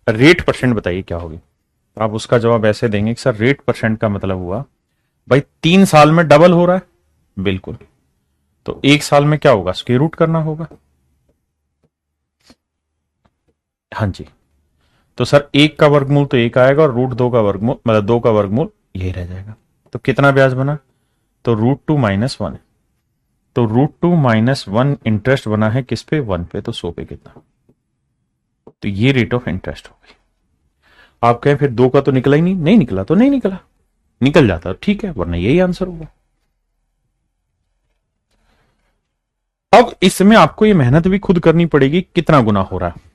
रेट परसेंट बताइए क्या होगी, तो आप उसका जवाब ऐसे देंगे कि सर रेट परसेंट का मतलब हुआ भाई 3 साल में डबल हो रहा है, बिल्कुल, तो 1 साल में क्या होगा? स्क्वायर रूट करना होगा। हाँ जी, तो सर 1 का वर्गमूल तो 1 आएगा और √2 का वर्गमूल मतलब 2 का वर्गमूल यही रह जाएगा। तो कितना ब्याज बना? तो √2 - 1, तो √2 - 1 इंटरेस्ट बना है किस पे? 1 पे, तो 100 पे कितना? तो ये रेट ऑफ इंटरेस्ट हो गई। आप कहें फिर 2 का तो निकला ही नहीं, नहीं निकला तो नहीं निकला, निकल जाता ठीक है, वरना यही आंसर होगा। अब इसमें आपको ये मेहनत भी खुद करनी पड़ेगी, कितना गुना हो रहा है।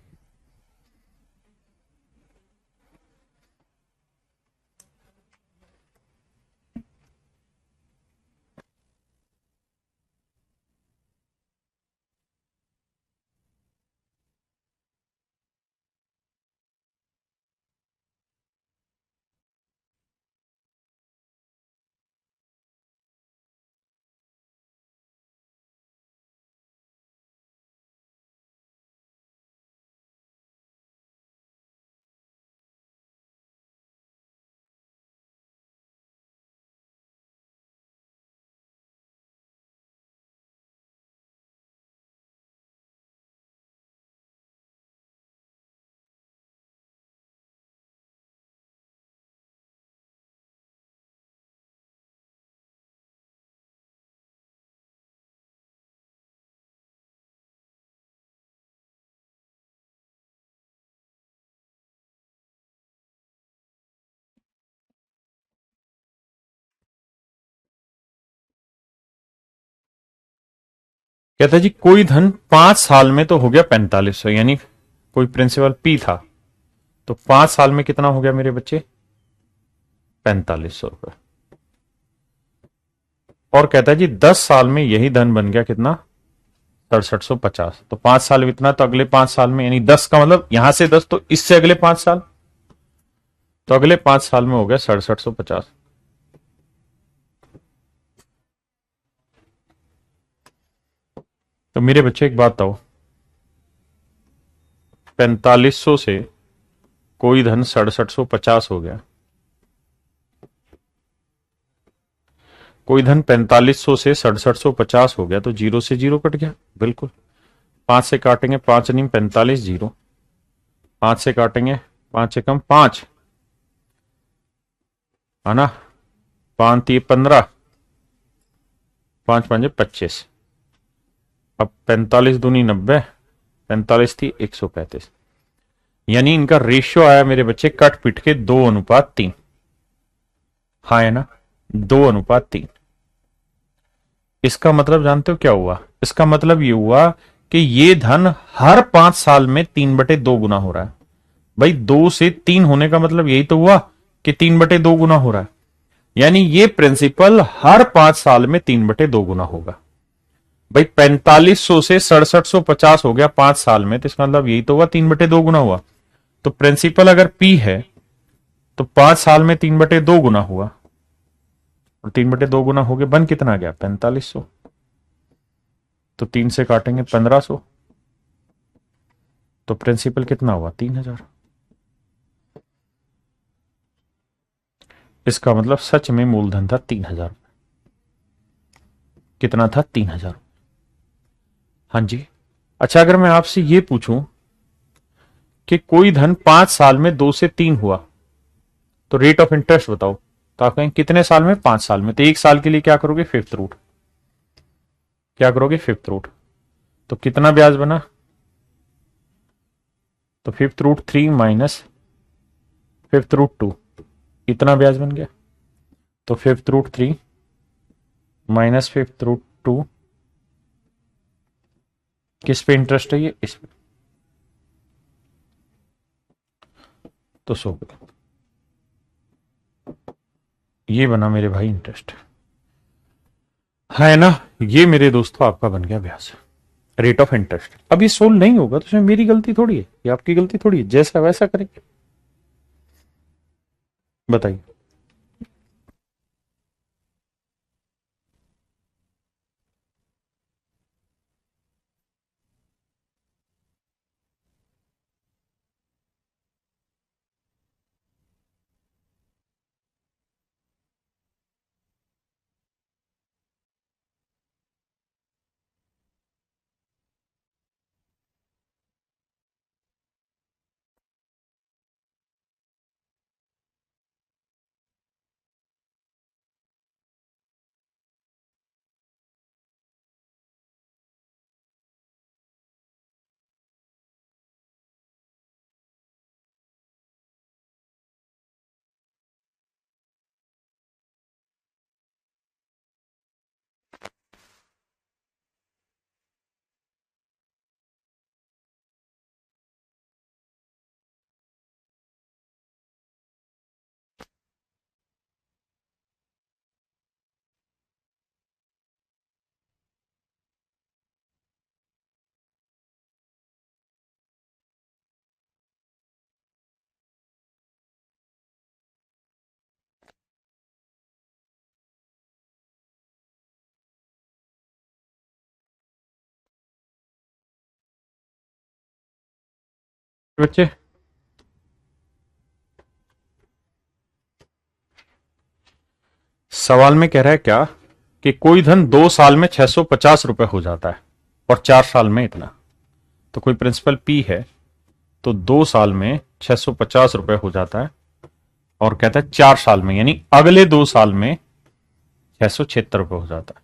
कहता है जी कोई धन 5 साल में तो हो गया 4500, यानी कोई प्रिंसिपल पी था, तो 5 साल में कितना हो गया मेरे बच्चे? 4500 रुपए। और कहता है जी 10 साल में यही धन बन गया कितना? 6750। तो 5 साल में इतना, तो अगले 5 साल में, यानी 10 का मतलब यहां से 10, तो इससे अगले 5 साल, तो अगले 5 साल में हो गया 6750। तो मेरे बच्चे एक बात बताओ, 4500 से कोई धन 6750 हो गया, कोई धन 4500 से 6750 हो गया, तो 0 से 0 कट गया, बिल्कुल। 5 से काटेंगे, 5 नहीं 45, 0। 5 से काटेंगे, 5 से कम 5, है ना, 5 3 15, 5 5 25। अब 45 दूनी 90, 45 थी 135, यानी इनका रेशियो आया मेरे बच्चे कट पिट के 2:3। हाँ है ना, 2:3। इसका मतलब जानते हो क्या हुआ? इसका मतलब ये हुआ कि ये धन हर 5 साल में 3/2 गुना हो रहा है। भाई 2 से 3 होने का मतलब यही तो हुआ कि 3/2 गुना हो रहा है, यानी ये प्रिंसिपल हर 5 साल में 3/2 गुना होगा। भाई 4500 से 6750 हो गया 5 साल में, तो इसका मतलब यही तो हुआ 3/2 गुना हुआ। तो प्रिंसिपल अगर पी है तो 5 साल में 3/2 गुना हुआ, और 3/2 गुना हो गया, बन कितना गया? 4500। तो 3 से काटेंगे 1500, तो प्रिंसिपल कितना हुआ? 3000। इसका मतलब सच में मूलधन था 3000। कितना था? 3000। हाँ जी। अच्छा, अगर मैं आपसे ये पूछूं कि कोई धन 5 साल में 2 से 3 हुआ, तो रेट ऑफ इंटरेस्ट बताओ, तो आप कहें कितने साल में? 5 साल में। तो 1 साल के लिए क्या करोगे? Fifth root. क्या करोगे? Fifth root. तो कितना ब्याज बना? तो फिफ्थ रूट 3 - फिफ्थ रूट 2, इतना ब्याज बन गया। तो fifth root 3 minus fifth root 2, किस पे इंटरेस्ट है ये, इस पे। तो 100 पे ये बना मेरे भाई इंटरेस्ट, है ना। ये मेरे दोस्तों आपका बन गया ब्याज, रेट ऑफ इंटरेस्ट। अब ये सोल्व नहीं होगा तो इसमें मेरी गलती थोड़ी है, ये आपकी गलती थोड़ी है, जैसा वैसा करेंगे। बताइए। बच्चे, सवाल में कह रहा है क्या कि कोई धन 2 साल में 650 रुपए हो जाता है और 4 साल में इतना। तो कोई प्रिंसिपल पी है, तो 2 साल में 650 रुपए हो जाता है और कहता है 4 साल में, यानी अगले 2 साल में 676 रुपए हो जाता है।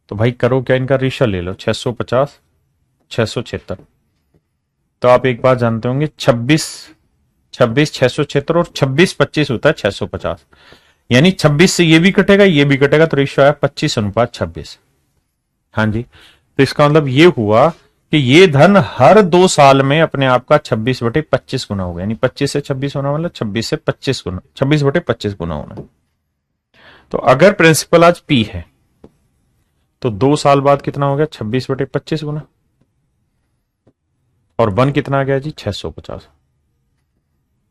तो भाई करो क्या, इनका रेशियो ले लो, 650 676। तो आप एक बात जानते होंगे, 26 26 676 और 26 25 होता है 650, यानी 26 से ये भी कटेगा, तो रेशियो आया 25:26। हाँ जी। तो इसका मतलब ये हुआ कि ये धन हर 2 साल में अपने आप का 26/25 गुना होगा, यानी 25 से 26 होना, मतलब 26 से 25 गुना, 26/25 गुना होना। तो अगर प्रिंसिपल आज पी है तो 2 साल बाद कितना हो गया, 26/25 गुना, और वन कितना आ गया जी, 650।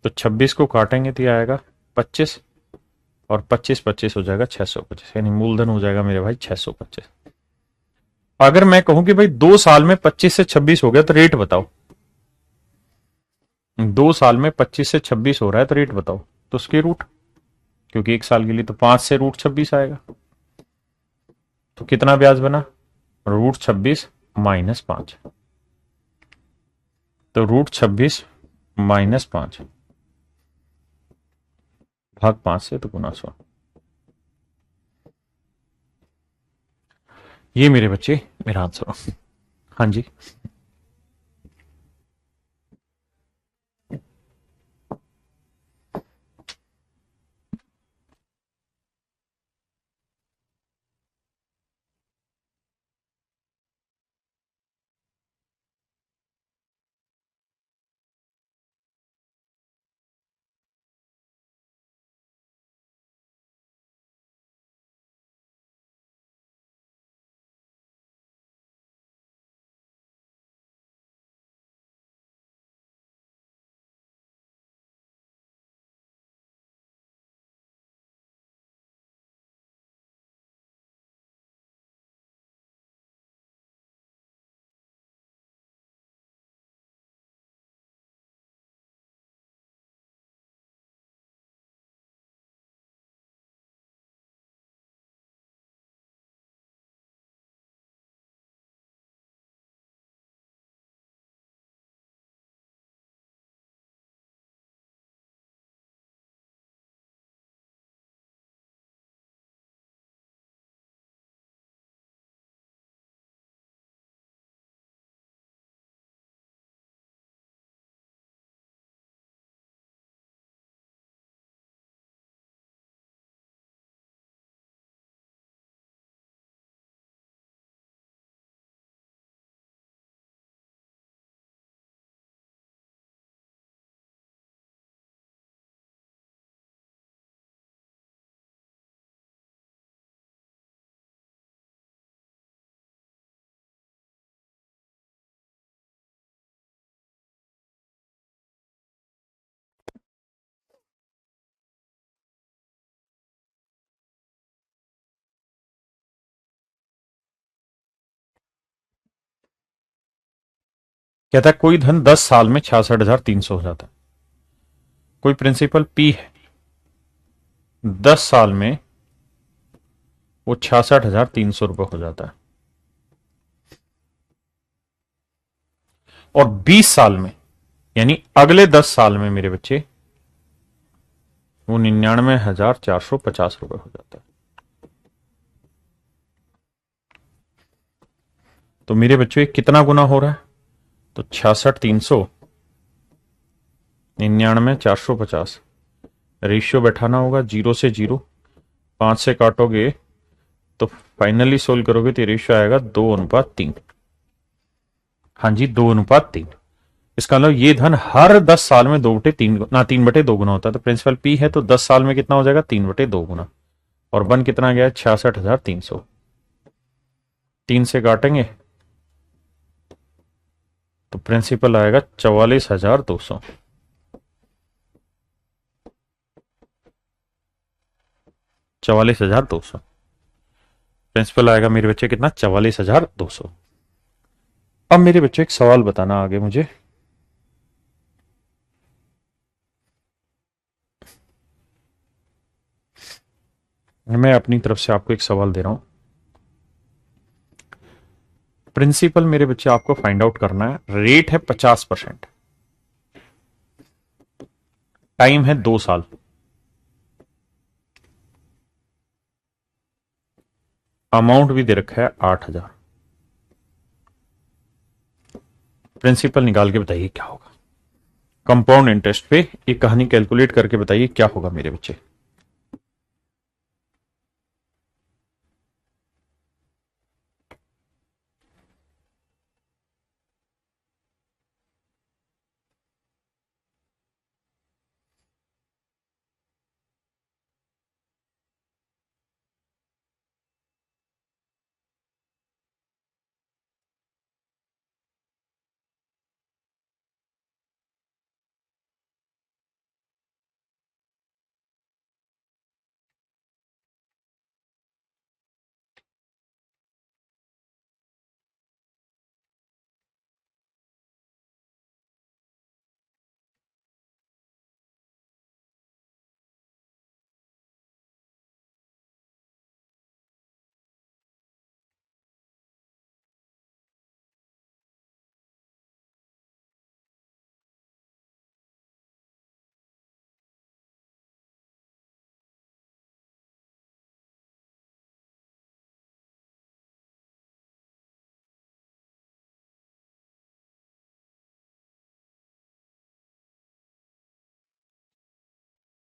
तो 26 को काटेंगे तो ये आएगा 25, और 25 25 हो जाएगा 625, यानी मूलधन हो जाएगा मेरे भाई 625। अगर मैं कहूं कि भाई 2 साल में 25 से 26 हो गया तो रेट बताओ, 2 साल में 25 से 26 हो रहा है तो रेट बताओ। तो उसके रूट, क्योंकि 1 साल के लिए तो 5 से रूट 26 आएगा। तो कितना ब्याज बना, रूट 26 माइनस 5। तो रूट 26 माइनस 5 भाग 5 से तो गुना 100। ये मेरे बच्चे मेरा आंसर। हाँ जी। कहता है कोई धन 10 साल में 66,300 हो जाता है। कोई प्रिंसिपल पी है, 10 साल में वो 66,300 रुपये हो जाता है, और 20 साल में यानी अगले 10 साल में मेरे बच्चे वो 99,450 रुपये हो जाता है। तो मेरे बच्चों ये कितना गुना हो रहा है? तो 66,300 99,450, रेशियो बैठाना होगा 0 से 0, 5 से काटोगे तो फाइनली सोल्व करोगे तो रेशियो आएगा 2:3। हाँ जी, 2:3। इसका मतलब ये धन हर 10 साल में 2/3 ना 3/2 गुना होता है। तो प्रिंसिपल पी है तो 10 साल में कितना हो जाएगा? 3/2 गुना। और बन कितना गया? 66,300। 3 से काटेंगे तो प्रिंसिपल आएगा 44,200। 44,200 प्रिंसिपल आएगा मेरे बच्चे कितना? 44,200। अब मेरे बच्चे एक सवाल बताना आगे मुझे। मैं अपनी तरफ से आपको एक सवाल दे रहा हूं। प्रिंसिपल मेरे बच्चे आपको फाइंड आउट करना है। रेट है 50%, टाइम है 2 साल, अमाउंट भी दे रखा है 8,000। प्रिंसिपल निकाल के बताइए क्या होगा। कंपाउंड इंटरेस्ट पे ये कहानी कैलकुलेट करके बताइए क्या होगा मेरे बच्चे।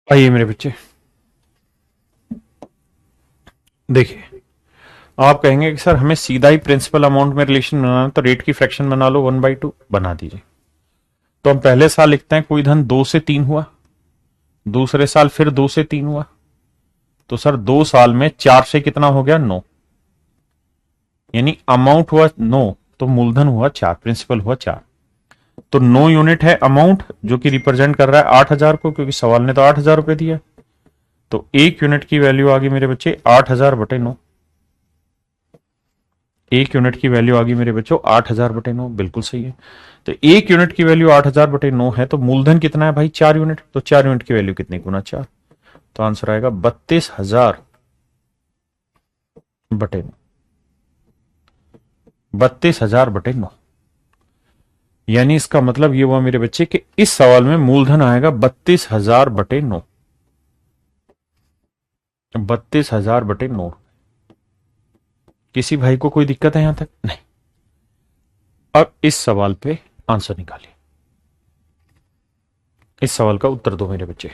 आइए मेरे बच्चे, देखिए, आप कहेंगे कि सर हमें सीधा ही प्रिंसिपल अमाउंट में रिलेशन बनाना है, तो रेट की फ्रैक्शन बना लो 1/2, बना दीजिए। तो हम पहले साल लिखते हैं कोई धन 2 से 3 हुआ, दूसरे साल फिर 2 से 3 हुआ, तो सर 2 साल में 4 से कितना हो गया? 9। यानी अमाउंट हुआ 9, तो मूलधन हुआ 4, प्रिंसिपल हुआ 4। तो 9 यूनिट है अमाउंट, जो कि रिप्रेजेंट कर रहा है 8,000 को, क्योंकि सवाल ने तो 8,000 रुपए दिया। तो 1 यूनिट की वैल्यू आ गई मेरे बच्चे 8,000/9। 1 यूनिट की वैल्यू आ गई मेरे बच्चों 8,000/9, बिल्कुल सही है। तो 1 यूनिट की वैल्यू 8,000/9 है, तो मूलधन कितना है भाई? 4 यूनिट। तो 4 यूनिट की वैल्यू कितनी? गुना 4। तो आंसर आएगा 32,000/9। 32,000/9। यानी इसका मतलब ये हुआ मेरे बच्चे कि इस सवाल में मूलधन आएगा 32,000/9। 32,000/9। किसी भाई को कोई दिक्कत है यहां तक? नहीं। अब इस सवाल पे आंसर निकालिए, इस सवाल का उत्तर दो मेरे बच्चे।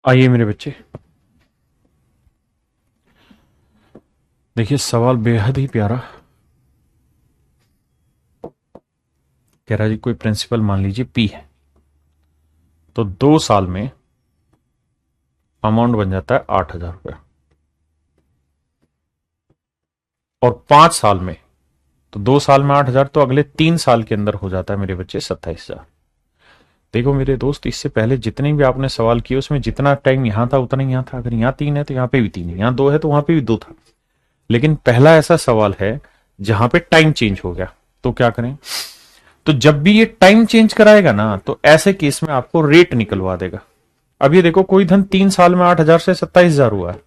आइए मेरे बच्चे, देखिए सवाल बेहद ही प्यारा कह रहा जी। कोई प्रिंसिपल मान लीजिए पी है, तो 2 साल में अमाउंट बन जाता है 8,000 रुपया, और 5 साल में, तो 2 साल में 8,000, तो अगले 3 साल के अंदर हो जाता है मेरे बच्चे 27,000। देखो मेरे दोस्त, इससे पहले जितने भी आपने सवाल किए उसमें जितना टाइम यहां था उतना ही यहां था। अगर यहां 3 है तो यहां पे भी 3 है, यहां 2 है तो वहां पे भी 2 था। लेकिन पहला ऐसा सवाल है जहां पे टाइम चेंज हो गया, तो क्या करें? तो जब भी ये टाइम चेंज कराएगा ना, तो ऐसे केस में आपको रेट निकलवा देगा। अब ये देखो, कोई धन 3 साल में 8,000 से 27,000 हुआ है,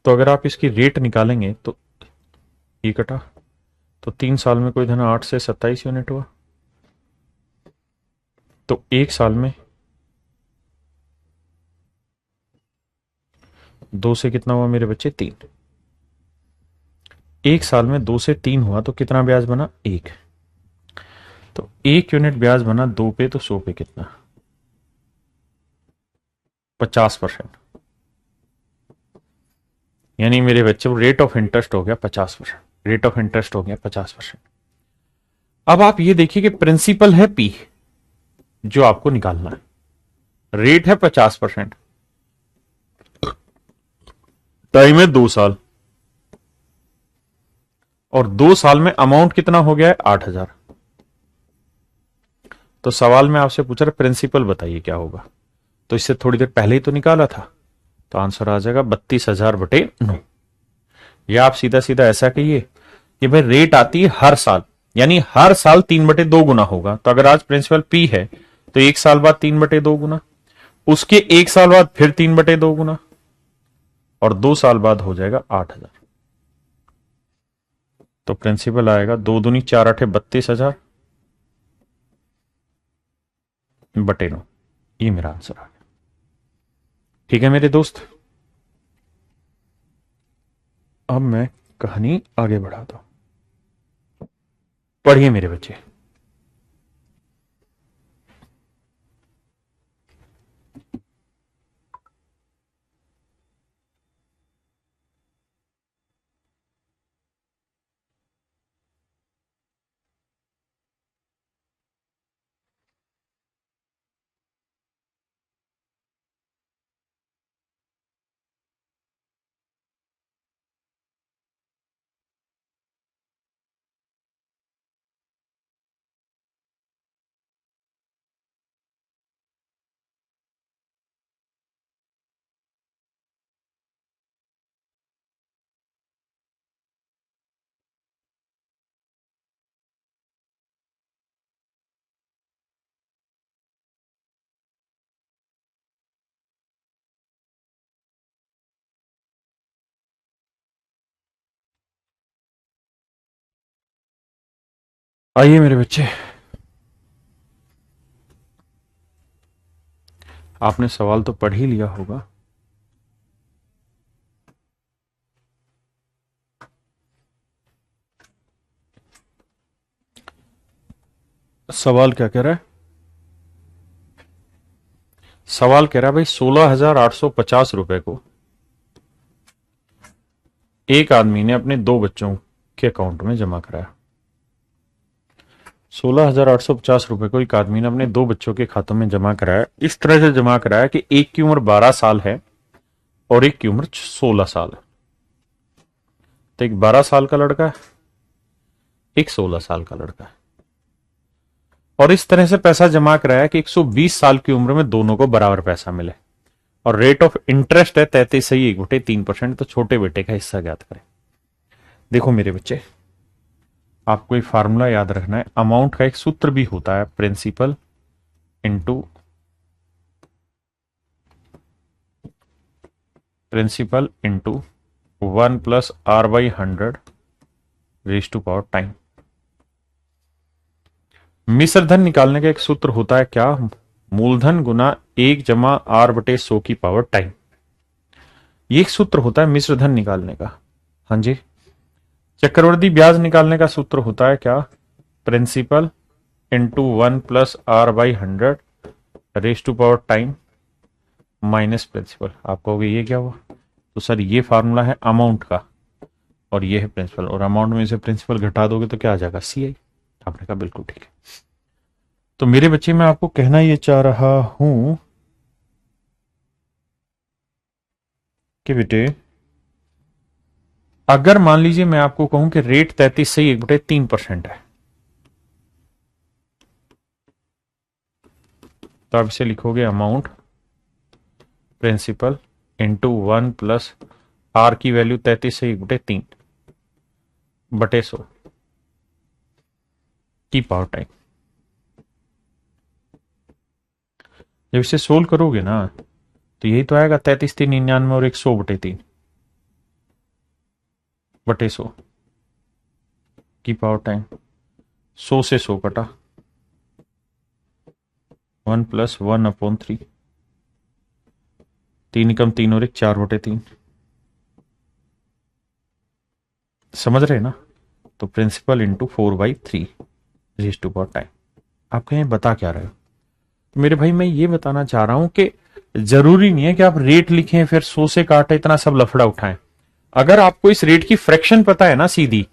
तो अगर आप इसकी रेट निकालेंगे तो ये कटा, तो 3 साल में कोई धन 8 से 27 यूनिट हुआ, तो 1 साल में 2 से कितना हुआ मेरे बच्चे? 3। 1 साल में 2 से 3 हुआ तो कितना ब्याज बना? 1। तो 1 यूनिट ब्याज बना 2 पे, तो 100 पे कितना? 50%। यानी मेरे बच्चे रेट ऑफ इंटरेस्ट हो गया 50%। रेट ऑफ इंटरेस्ट हो गया 50%। अब आप ये देखिए कि प्रिंसिपल है पी, जो आपको निकालना है, रेट है 50%, टाइम है 2 साल, और 2 साल में अमाउंट कितना हो गया है? 8,000। तो सवाल में आपसे पूछा प्रिंसिपल बताइए क्या होगा, तो इससे थोड़ी देर पहले ही तो निकाला था, तो आंसर आ जाएगा 32,000/9। या आप सीधा सीधा ऐसा कहिए कि भाई रेट आती है हर साल, यानी हर साल 3/2 गुना होगा। तो अगर आज प्रिंसिपल पी है तो 1 साल बाद 3/2 गुना, उसके 1 साल बाद फिर 3/2 गुना, और 2 साल बाद हो जाएगा 8,000। तो प्रिंसिपल आएगा 2 दूनी 4 8 32,000/9। ये मेरा आंसर आ गया। ठीक है मेरे दोस्त, अब मैं कहानी आगे बढ़ाता हूं। पढ़िए मेरे बच्चे। आइए मेरे बच्चे, आपने सवाल तो पढ़ ही लिया होगा। सवाल क्या कह रहा है? सवाल कह रहा है भाई 16,850 रुपए को एक आदमी ने अपने 2 बच्चों के अकाउंट में जमा कराया। 16,850 रुपए को एक आदमी ने अपने 2 बच्चों के खातों में जमा कराया। इस तरह से जमा कराया कि एक की उम्र 12 साल है और एक की उम्र 16 साल है। तो एक 12 साल का लड़का है, एक 16 साल का लड़का है, और इस तरह से पैसा जमा कराया कि 120 साल की उम्र में दोनों को बराबर पैसा मिले, और रेट ऑफ इंटरेस्ट है 33.1/3%। तो छोटे बेटे का हिस्सा ज्ञात करें। देखो मेरे बच्चे, आपको एक फार्मूला याद रखना है। अमाउंट का एक सूत्र भी होता है, principal into principal into 1+r/100 raise to power time. मिश्र धन निकालने का एक सूत्र होता है क्या? मूलधन गुना 1 - r/100 की पावर टाइम। ये एक सूत्र होता है मिश्र धन निकालने का। हाँ जी। चक्रवृद्धि ब्याज निकालने का सूत्र होता है क्या? Principal into 1+r/100 raise to power time minus principal. आप कहोगे ये क्या हुआ? तो सर ये फार्मूला है अमाउंट का और ये है प्रिंसिपल, और अमाउंट में से प्रिंसिपल घटा दोगे तो क्या आ जाएगा? CI। आपने कहा बिल्कुल ठीक है। तो मेरे बच्चे मैं आपको कहना ये चाह रहा हूं कि बेटे अगर मान लीजिए मैं आपको कहूं कि रेट 33 से 1/3% है, तो आप इसे लिखोगे अमाउंट प्रिंसिपल इंटू 1+r की वैल्यू 33 से 1/3/100 की पावर टाइम। जब इसे सोल्व करोगे ना तो यही तो आएगा 33×3=99 और 100/3/100 की पावर टाइम। 100 से 100 कटा 1+1/3, 3×3 और 4/3। समझ रहे ना? तो principal into 4/3 raise to power time. आप कहें बता क्या रहे हो? तो मेरे भाई मैं ये बताना चाह रहा हूं कि जरूरी नहीं है कि आप रेट लिखें फिर 100 से काटे इतना सब लफड़ा उठाएं। अगर आपको इस रेट की फ्रैक्शन पता है ना सीधी,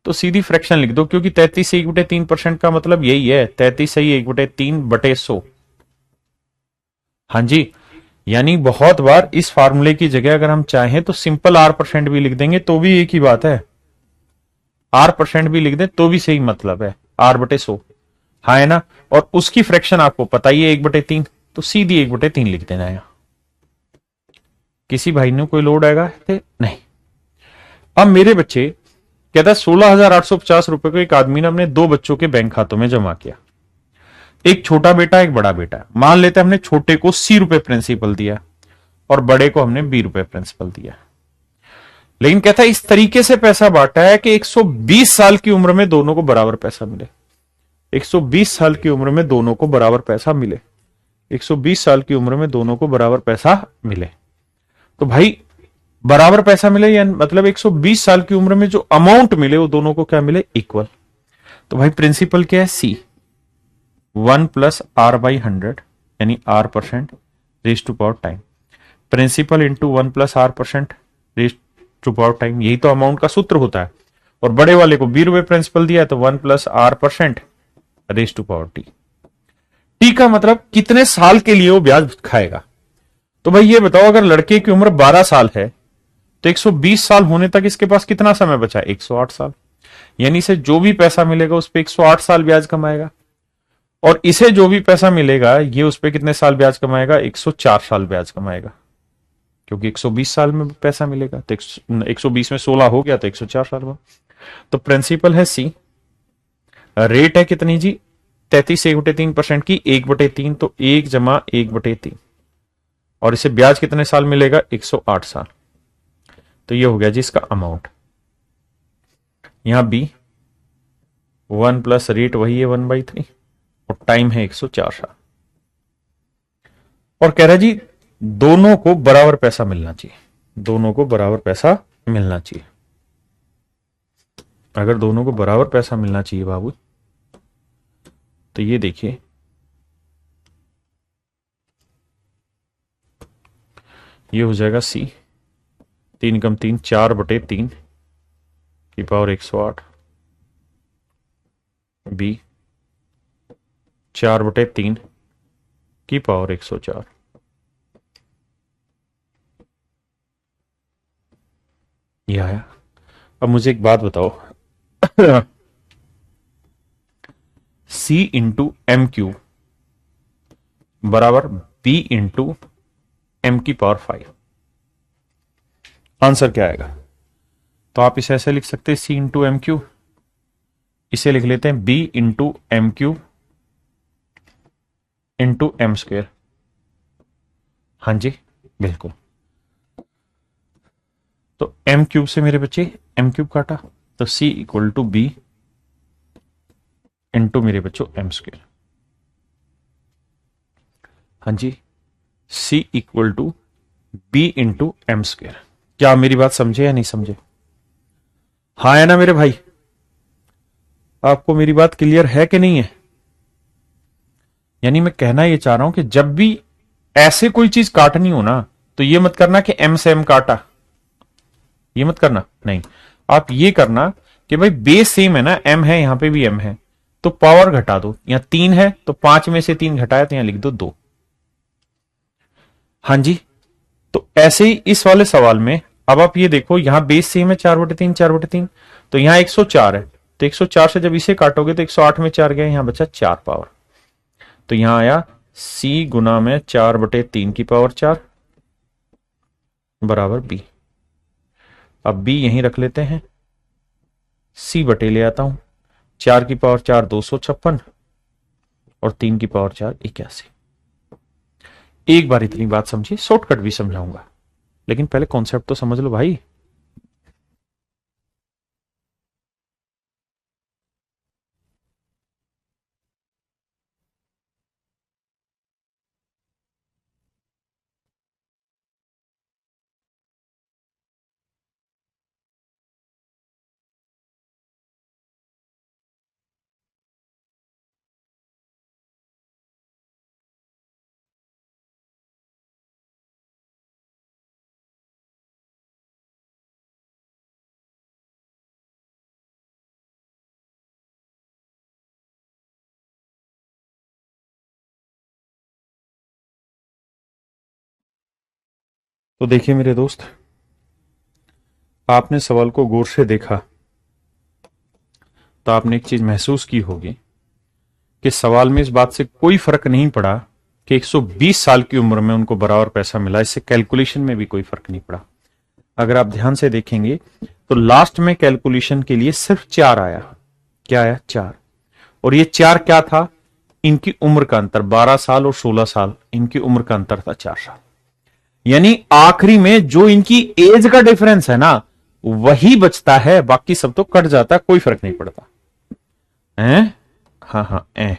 तो सीधी फ्रैक्शन लिख दो, क्योंकि 33 से 1/3% का मतलब यही है 33 से 1/3/100। हाँ जी, यानी बहुत बार इस फार्मूले की जगह अगर हम चाहें तो सिंपल R% भी लिख देंगे तो भी एक ही बात है। R% भी लिख दें तो भी सही मतलब है, R/100। हाँ है ना? और उसकी फ्रैक्शन आपको पता ही है 1/3, तो सीधी 1/3 लिख देना है। किसी भाई ने कोई लोड आएगा नहीं। अब मेरे बच्चे कहता है 16,850 रुपए को एक आदमी ने अपने 2 बच्चों के बैंक खातों में जमा किया। एक छोटा बेटा एक बड़ा बेटा। मान लेते हमने छोटे को ₹C प्रिंसिपल दिया और बड़े को हमने ₹B प्रिंसिपल दिया। लेकिन कहता है इस तरीके से पैसा बांटा है कि 120 साल की उम्र में दोनों को बराबर पैसा मिले। 120 साल की उम्र में दोनों को बराबर पैसा मिले। 120 साल की उम्र में दोनों को बराबर पैसा मिले। तो भाई बराबर पैसा मिले या मतलब 120 साल की उम्र में जो अमाउंट मिले वो दोनों को क्या मिले? इक्वल। तो भाई प्रिंसिपल क्या है? C 1+r/100 यानी R% raise to power time. Principal into 1+r% raise to power time, यही तो अमाउंट का सूत्र होता है। और बड़े वाले को ₹20 प्रिंसिपल दिया है तो 1+r% raise to power T. T का मतलब कितने साल के लिए वो ब्याज खाएगा। तो भाई ये बताओ अगर लड़के की उम्र 12 साल है तो 120 साल होने तक इसके पास कितना समय बचा? 108 साल। यानी इसे जो भी पैसा मिलेगा उस पर 108 साल ब्याज कमाएगा, और इसे जो भी पैसा मिलेगा ये उस पर कितने साल ब्याज कमाएगा? 104 साल ब्याज कमाएगा, क्योंकि 120 साल में पैसा मिलेगा तो 120 में 16 हो गया तो 104 साल हुआ। तो प्रिंसिपल है C, रेट है कितनी जी? 33 से 1/3% की 1/3, तो 1 जमा 1/3, और इसे ब्याज कितने साल मिलेगा? 108 साल। तो ये हो गया जी इसका अमाउंट। यहां B 1 प्लस रेट वही है 1/3 और टाइम है 104 साल। और कह रहा है जी दोनों को बराबर पैसा मिलना चाहिए। दोनों को बराबर पैसा मिलना चाहिए। अगर दोनों को बराबर पैसा मिलना चाहिए बाबू, तो ये देखिए ये हो जाएगा C 3×3 4/3 की पावर 108, B 4/3 की पावर 104। ये आया। अब मुझे एक बात बताओ C इंटू एम क्यूब बराबर B इंटू M की पावर 5। आंसर क्या आएगा? तो आप इसे ऐसे लिख सकते हैं C इंटू एम क्यूब, इसे लिख लेते हैं B into m cube into m square. हाँ जी बिल्कुल। तो एम क्यूब से मेरे बच्चे एम क्यूब काटा तो C equal to B into मेरे बच्चों एम स्क्वेयर। हाँ जी C equal to B into m square. क्या आप मेरी बात समझे या नहीं समझे? हाँ है ना मेरे भाई? आपको मेरी बात क्लियर है कि नहीं है? यानी मैं कहना ये चाह रहा हूं कि जब भी ऐसे कोई चीज काटनी हो ना, तो ये मत करना कि एम से एम काटा, ये मत करना, नहीं। आप ये करना कि भाई बेस सेम है ना, एम है, यहां पे भी एम है, तो पावर घटा दो। यहां 3 है तो 5 में से 3 घटाया तो यहां लिख दो 2। हाँ जी। तो ऐसे ही इस वाले सवाल में अब आप ये देखो, यहां बेस सेम है 4/3, 4/3, तो यहां 104 है, तो 104 से जब इसे काटोगे तो 108 में 4 गया, यहां बचा 4 पावर। तो यहां आया सी गुना में 4/3 की पावर 4 बराबर बी। अब बी यहीं रख लेते हैं, सी बटे ले आता हूं, 4 की पावर 4 256 और 3 की पावर 4 81। एक बार इतनी बात समझिए, शॉर्टकट भी समझाऊंगा, लेकिन पहले कॉन्सेप्ट तो समझ लो भाई। तो देखिए मेरे दोस्त, आपने सवाल को गौर से देखा तो आपने एक चीज महसूस की होगी कि सवाल में इस बात से कोई फर्क नहीं पड़ा कि 120 साल की उम्र में उनको बराबर पैसा मिला, इससे कैलकुलेशन में भी कोई फर्क नहीं पड़ा। अगर आप ध्यान से देखेंगे तो लास्ट में कैलकुलेशन के लिए सिर्फ 4 आया। क्या आया? 4। और ये 4 क्या था? इनकी उम्र का अंतर, 12 साल और 16 साल, इनकी उम्र का अंतर था 4 साल। यानी आखिरी में जो इनकी एज का डिफरेंस है ना, वही बचता है, बाकी सब तो कट जाता है, कोई फर्क नहीं पड़ता है। हाँ हाँ ए।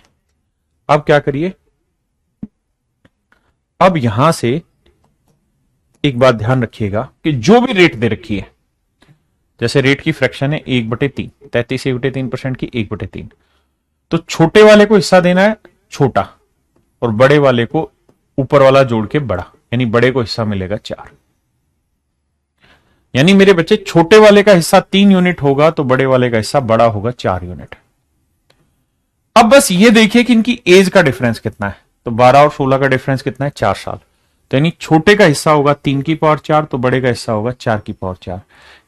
अब क्या करिए, अब यहां से एक बात ध्यान रखिएगा कि जो भी रेट दे रखी है, जैसे रेट की फ्रैक्शन है 1/3, 33 1/3% की 1/3, तो छोटे वाले को हिस्सा देना है छोटा, और बड़े वाले को ऊपर वाला जोड़ के बड़ा, यानी बड़े को हिस्सा मिलेगा 4। यानी मेरे बच्चे, छोटे वाले का हिस्सा 3 यूनिट होगा तो बड़े वाले का हिस्सा बड़ा होगा 4 यूनिट। अब बस ये देखिए कि इनकी एज का डिफरेंस कितना है, तो 12 और 16 का डिफरेंस कितना है? 4 साल। तो यानी छोटे का हिस्सा होगा 3 की पावर 4, तो बड़े का हिस्सा होगा 4 की पावर 4।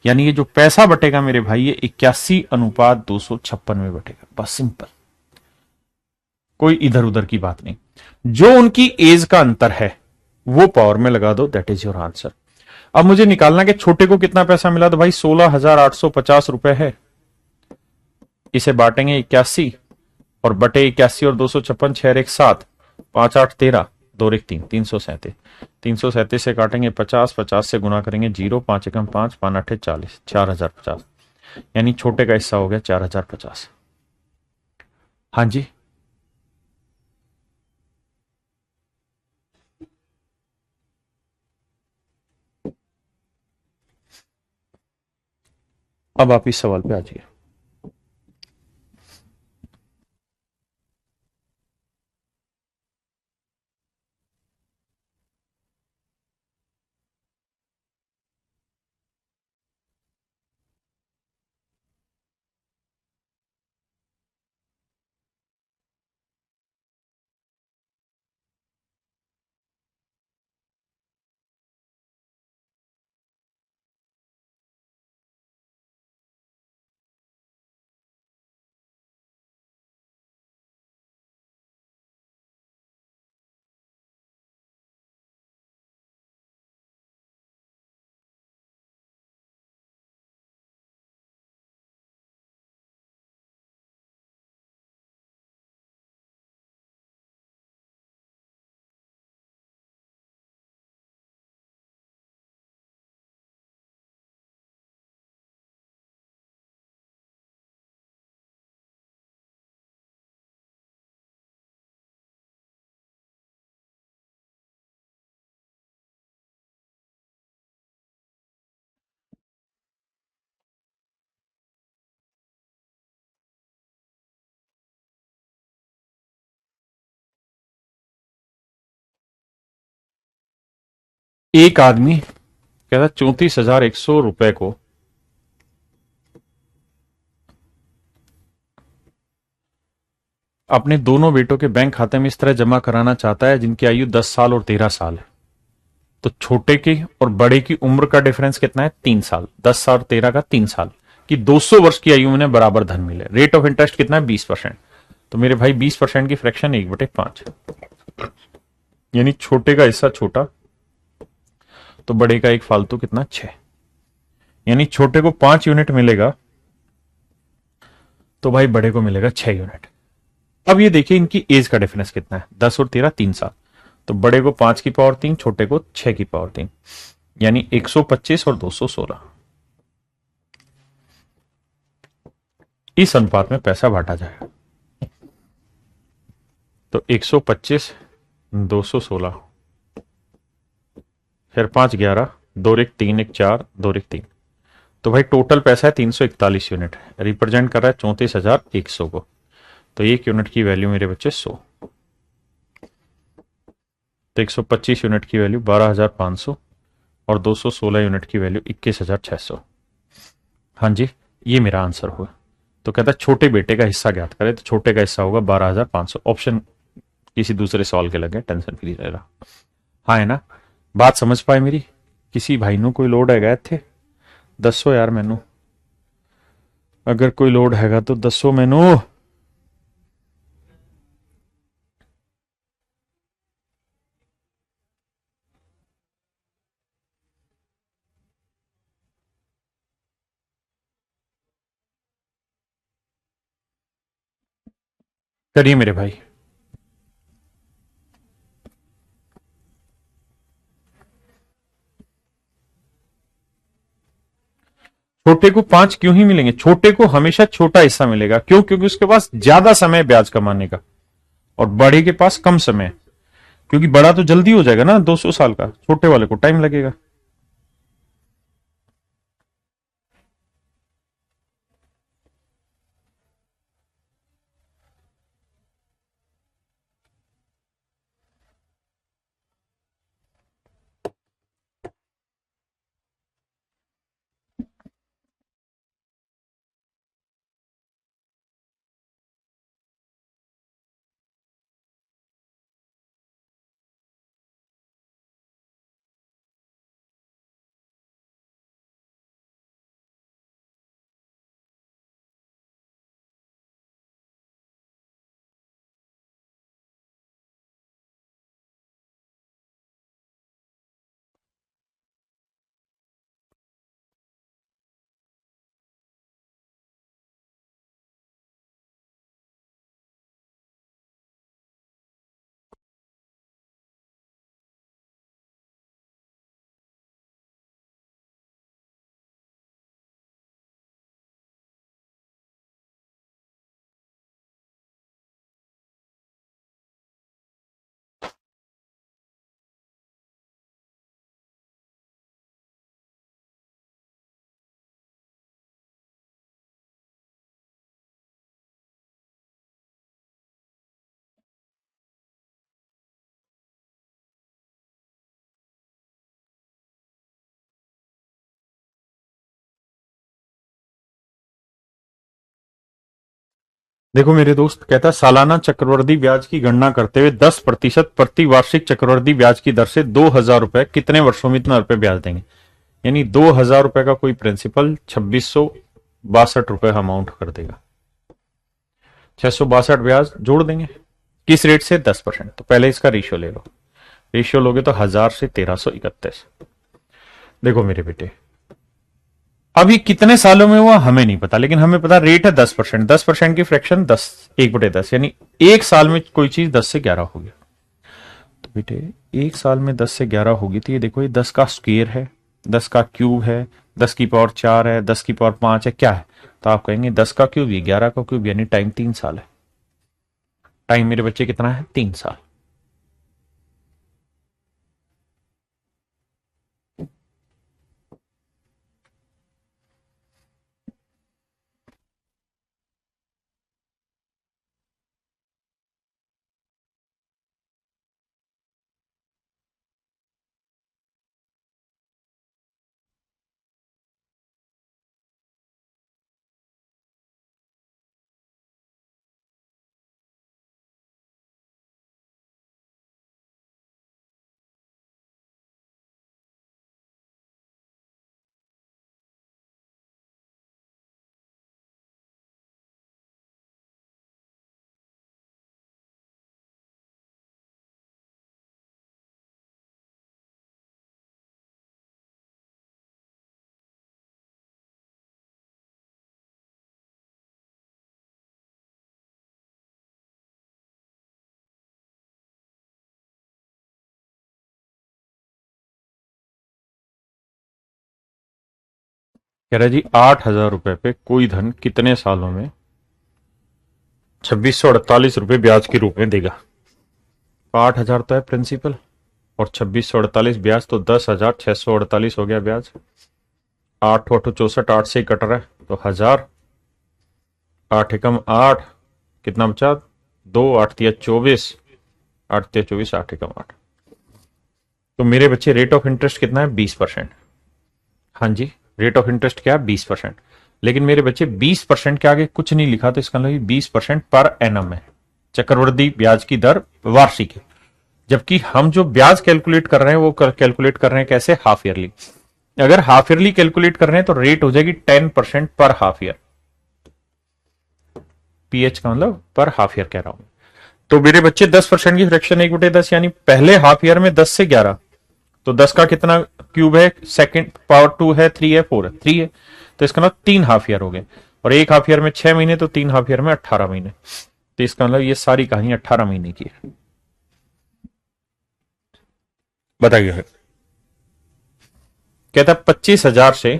यानी ये जो पैसा बटेगा मेरे भाई, ये 81:256 में बटेगा। बस सिंपल, कोई इधर उधर की बात नहीं। जो उनकी एज का अंतर है वो पावर में लगा दो, दैट इज योर आंसर। अब मुझे निकालना कि छोटे को कितना पैसा मिला, तो भाई 16,850 रुपए है। इसे बांटेंगे 81 और बटे 81 और 256, 6 एक 7, 5 8 13, 2 एक 3, 337। 337 से काटेंगे 50, 50 से गुना करेंगे 0, 5 एकम 5, 5 8 40, 4050। यानी छोटे का हिस्सा हो गया 4050। हाँ जी। अब आप इस सवाल पे आ जाइए। एक आदमी कहता 34,100 रुपए को अपने दोनों बेटों के बैंक खाते में इस तरह जमा कराना चाहता है जिनकी आयु 10 साल और 13 साल है। तो छोटे की और बड़े की उम्र का डिफरेंस कितना है? 3 साल। 10 साल और 13 का 3 साल की 200 वर्ष की आयु में बराबर धन मिले। रेट ऑफ इंटरेस्ट कितना है? 20%। तो मेरे भाई 20% की फ्रैक्शन 1/5, यानी छोटे का हिस्सा छोटा तो बड़े का एक फालतू कितना? 6। यानी छोटे को 5 यूनिट मिलेगा तो भाई बड़े को मिलेगा 6 यूनिट। अब ये देखिए इनकी एज का डिफरेंस कितना है? 10 और 13 3 साल। तो बड़े को 5 की पावर 3, छोटे को 6 की पावर 3, यानी 125 और 216। इस अनुपात में पैसा बांटा जाएगा। तो 125 216 फिर 5 11 2 एक 3 एक 4 2 एक 3। तो भाई टोटल पैसा है 341 यूनिट, रिप्रेजेंट कर रहा है 34,100 को। तो 1 यूनिट की वैल्यू मेरे बच्चे 100। तो 125 यूनिट की वैल्यू 12,500 और 216 यूनिट की वैल्यू 21,600। हाँ जी, ये मेरा आंसर हुआ। तो कहता है छोटे बेटे का हिस्सा ज्ञात करें, तो छोटे का हिस्सा होगा 12,500। ऑप्शन किसी दूसरे सवाल के लगे, टेंशन फ्री रहेगा। हाँ है ना? बात समझ पाए मेरी? किसी भाई नु कोई लोड है गए थे? दसो यार मैनू, अगर कोई लोड हैगा तो दसो मैनू। करिए मेरे भाई। छोटे को 5 क्यों ही मिलेंगे? छोटे को हमेशा छोटा हिस्सा मिलेगा। क्यों? क्योंकि उसके पास ज्यादा समय है ब्याज कमाने का, और बड़े के पास कम समय है। क्योंकि बड़ा तो जल्दी हो जाएगा ना 200 साल का, छोटे वाले को टाइम लगेगा। देखो मेरे दोस्त, कहता है सालाना चक्रवृद्धि ब्याज की गणना करते हुए 10% प्रति वार्षिक चक्रवृद्धि ब्याज की दर से 2,000 रुपए कितने वर्षों में इतना रुपए ब्याज देंगे। यानी 2,000 रुपए का कोई प्रिंसिपल 2,662 रुपए अमाउंट कर देगा। 662 ब्याज जोड़ देंगे। किस रेट से? 10%। तो पहले इसका रेशियो ले लो। रेशियो लोगे तो 1,000 से 1,331। देखो मेरे बेटे, अभी कितने सालों में हुआ हमें नहीं पता, लेकिन हमें पता रेट है 10%। 10% की फ्रैक्शन 10, 1/10, यानी एक साल में कोई चीज 10 से 11 हो गया। तो बेटे एक साल में 10 से 11 होगी, तो ये देखो ये 10 का स्क्वेयर है, 10 का क्यूब है, 10 की पावर 4 है, 10 की पावर 5 है, क्या है? तो आप कहेंगे 10 का क्यूब, ये 11 का क्यूब, यानी टाइम 3 साल है। टाइम मेरे बच्चे कितना है? 3 साल। कह रहा है जी 8,000 रुपए पे कोई धन कितने सालों में 2648 रुपए ब्याज के रूप में देगा। तो 8,000 तो है प्रिंसिपल और 2648 ब्याज, तो 10,648 हो गया ब्याज। 8 8 64, 8 से ही कट रहा है तो 1000। 8 एकम 8, कितना बचा? 2 8 तिया 24, 8 तिया 24, 8 एकम 8। तो मेरे बच्चे रेट ऑफ इंटरेस्ट कितना है? 20%। हाँ जी, रेट ऑफ इंटरेस्ट क्या है? 20%। लेकिन मेरे बच्चे 20% के आगे कुछ नहीं लिखा, तो इसका मतलब 20% पर एनम है। चक्रवृद्धि ब्याज की दर वार्षिक है, जबकि हम जो ब्याज कैलकुलेट कर रहे हैं वो कैलकुलेट कर रहे हैं कैसे? Half yearly. अगर हाफ ईयरली कैलकुलेट कर रहे हैं तो रेट हो जाएगी 10% पर हाफ ईयर। पीएच का मतलब पर हाफ ईयर कह रहा हूं। तो मेरे बच्चे 10% की फ्रैक्शन 1/10, यानी पहले हाफ ईयर में 10 से 11, तो 10 का कितना क्यूब है? सेकंड पावर 2 है, 3 है, 4 है, 3 है। तो इसका मतलब 3 हाफ ईयर हो गए, और एक हाफ ईयर में 6 महीने, तो 3 हाफ ईयर में 18 महीने। तो इसका मतलब ये सारी कहानी 18 महीने की है। बताइए। कहता 25,000 से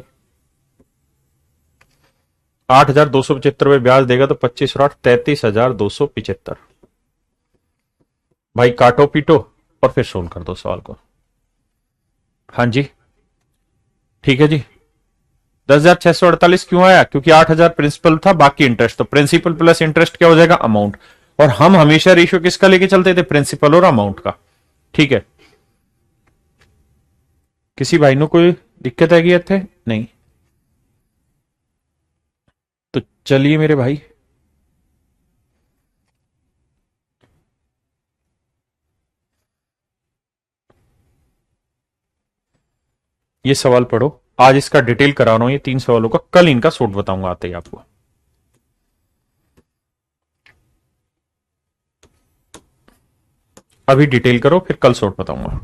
8,275 रुपए ब्याज देगा, तो 25 और 8 33,275। भाई काटो पीटो और फिर सोल्व कर दो सवाल को। हाँ जी, ठीक है जी। 10,648 क्यों आया? क्योंकि 8,000 प्रिंसिपल था, बाकी इंटरेस्ट, तो प्रिंसिपल प्लस इंटरेस्ट क्या हो जाएगा? अमाउंट। और हम हमेशा रेशियो किसका लेके चलते थे? प्रिंसिपल और अमाउंट का। ठीक है। किसी भाई ने कोई दिक्कत आएगी थे? नहीं। तो चलिए मेरे भाई, ये सवाल पढ़ो। आज इसका डिटेल करा रहा हूं, ये 3 सवालों का। कल इनका सोट बताऊंगा आते ही आपको। अभी डिटेल करो, फिर कल सोट बताऊंगा।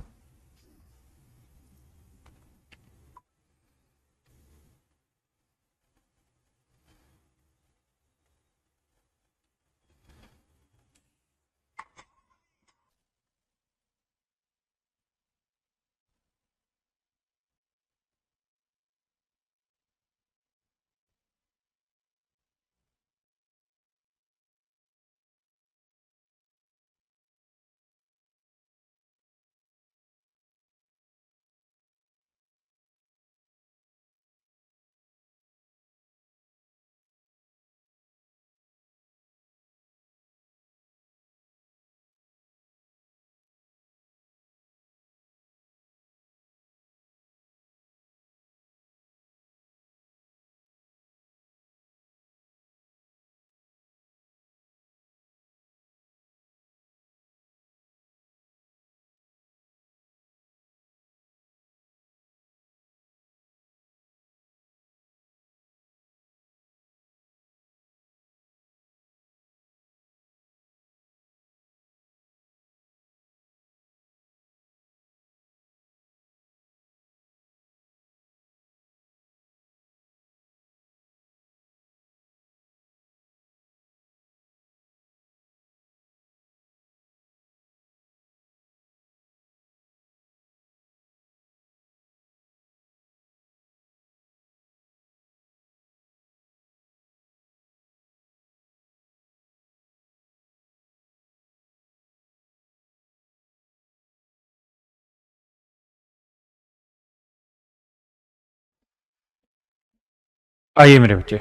आइए मेरे बच्चे।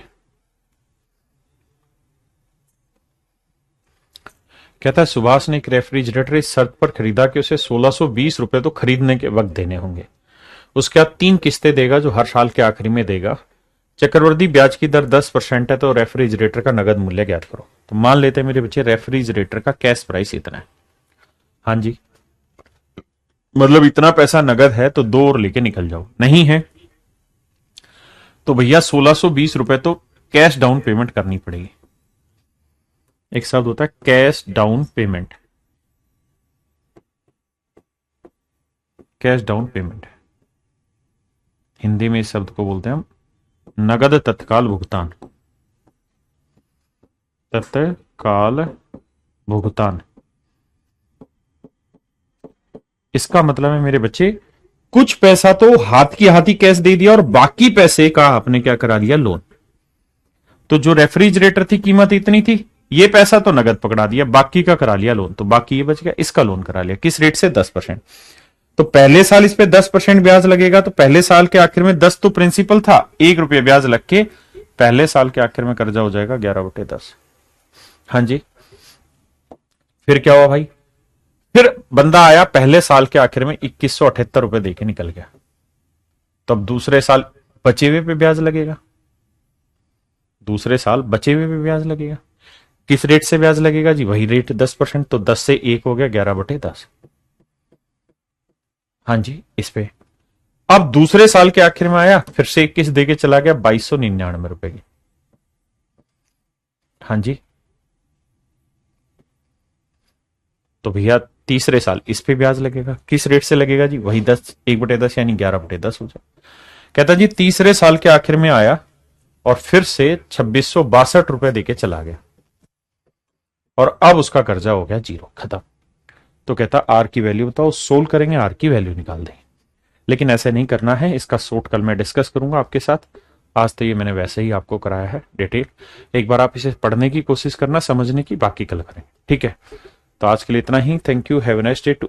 कहता है सुभाष ने एक रेफ्रिजरेटर इस शर्त पर खरीदा कि उसे 1620 रुपए तो खरीदने के वक्त देने होंगे, उसके बाद 3 किस्तें देगा जो हर साल के आखिरी में देगा। चक्रवृद्धि ब्याज की दर 10% है, तो रेफ्रिजरेटर का नगद मूल्य ज्ञात करो। तो मान लेते हैं मेरे बच्चे रेफ्रिजरेटर का कैश प्राइस इतना है। हाँ जी, मतलब इतना पैसा नगद है तो 2 और लेके निकल जाओ। नहीं है तो भैया 1620 रुपए तो कैश डाउन पेमेंट करनी पड़ेगी। एक शब्द होता है cash down payment. Cash down payment Hindi में इस शब्द को बोलते हैं हम नगद तत्काल भुगतान। तत्काल भुगतान, इसका मतलब है मेरे बच्चे कुछ पैसा तो हाथ की हाथ ही कैश दे दिया और बाकी पैसे का आपने क्या करा लिया, लोन। तो जो रेफ्रिजरेटर थी कीमत इतनी थी, ये पैसा तो नगद पकड़ा दिया, बाकी का करा लिया लोन, तो बाकी ये बच गया, इसका लोन करा लिया। किस रेट से, 10%। तो पहले साल इस पे 10% ब्याज लगेगा, तो पहले साल के आखिर में 10 तो प्रिंसिपल था, 1 रुपया ब्याज लग के पहले साल के आखिर में कर्जा हो जाएगा 11/10। हाँ जी, फिर क्या हुआ भाई, फिर बंदा आया पहले साल के आखिर में 2178 रुपए देके निकल गया। तो अब दूसरे साल बचे हुए पे ब्याज लगेगा, दूसरे साल बचे हुए पे ब्याज लगेगा। किस रेट से ब्याज लगेगा जी, वही रेट 10%। तो 10 से 1 हो गया 11/10। हाँ जी, इस पे अब दूसरे साल के आखिर में आया, फिर से 21 देके चला गया 2299 रुपए की। हाँ जी, तो भैया तीसरे साल इस पे ब्याज लगेगा। किस रेट से लगेगा जी, वही 10, 1/10 यानी 11/10 हो जाए। कहता जी तीसरे साल के आखिर में आया और फिर से 2662 रुपए देके चला गया और अब उसका कर्जा हो गया 0, खत्म। तो कहता आर की वैल्यू बताओ, सोल्व करेंगे, आर की वैल्यू निकाल दें। लेकिन ऐसे नहीं करना है, इसका सोट कल मैं डिस्कस करूंगा आपके साथ। आज तो ये मैंने वैसे ही आपको कराया है डिटेल। एक बार आप इसे पढ़ने की कोशिश करना, समझने की, बाकी कल करेंगे, ठीक है। तो आज के लिए इतना ही। Thank you, have a nice day to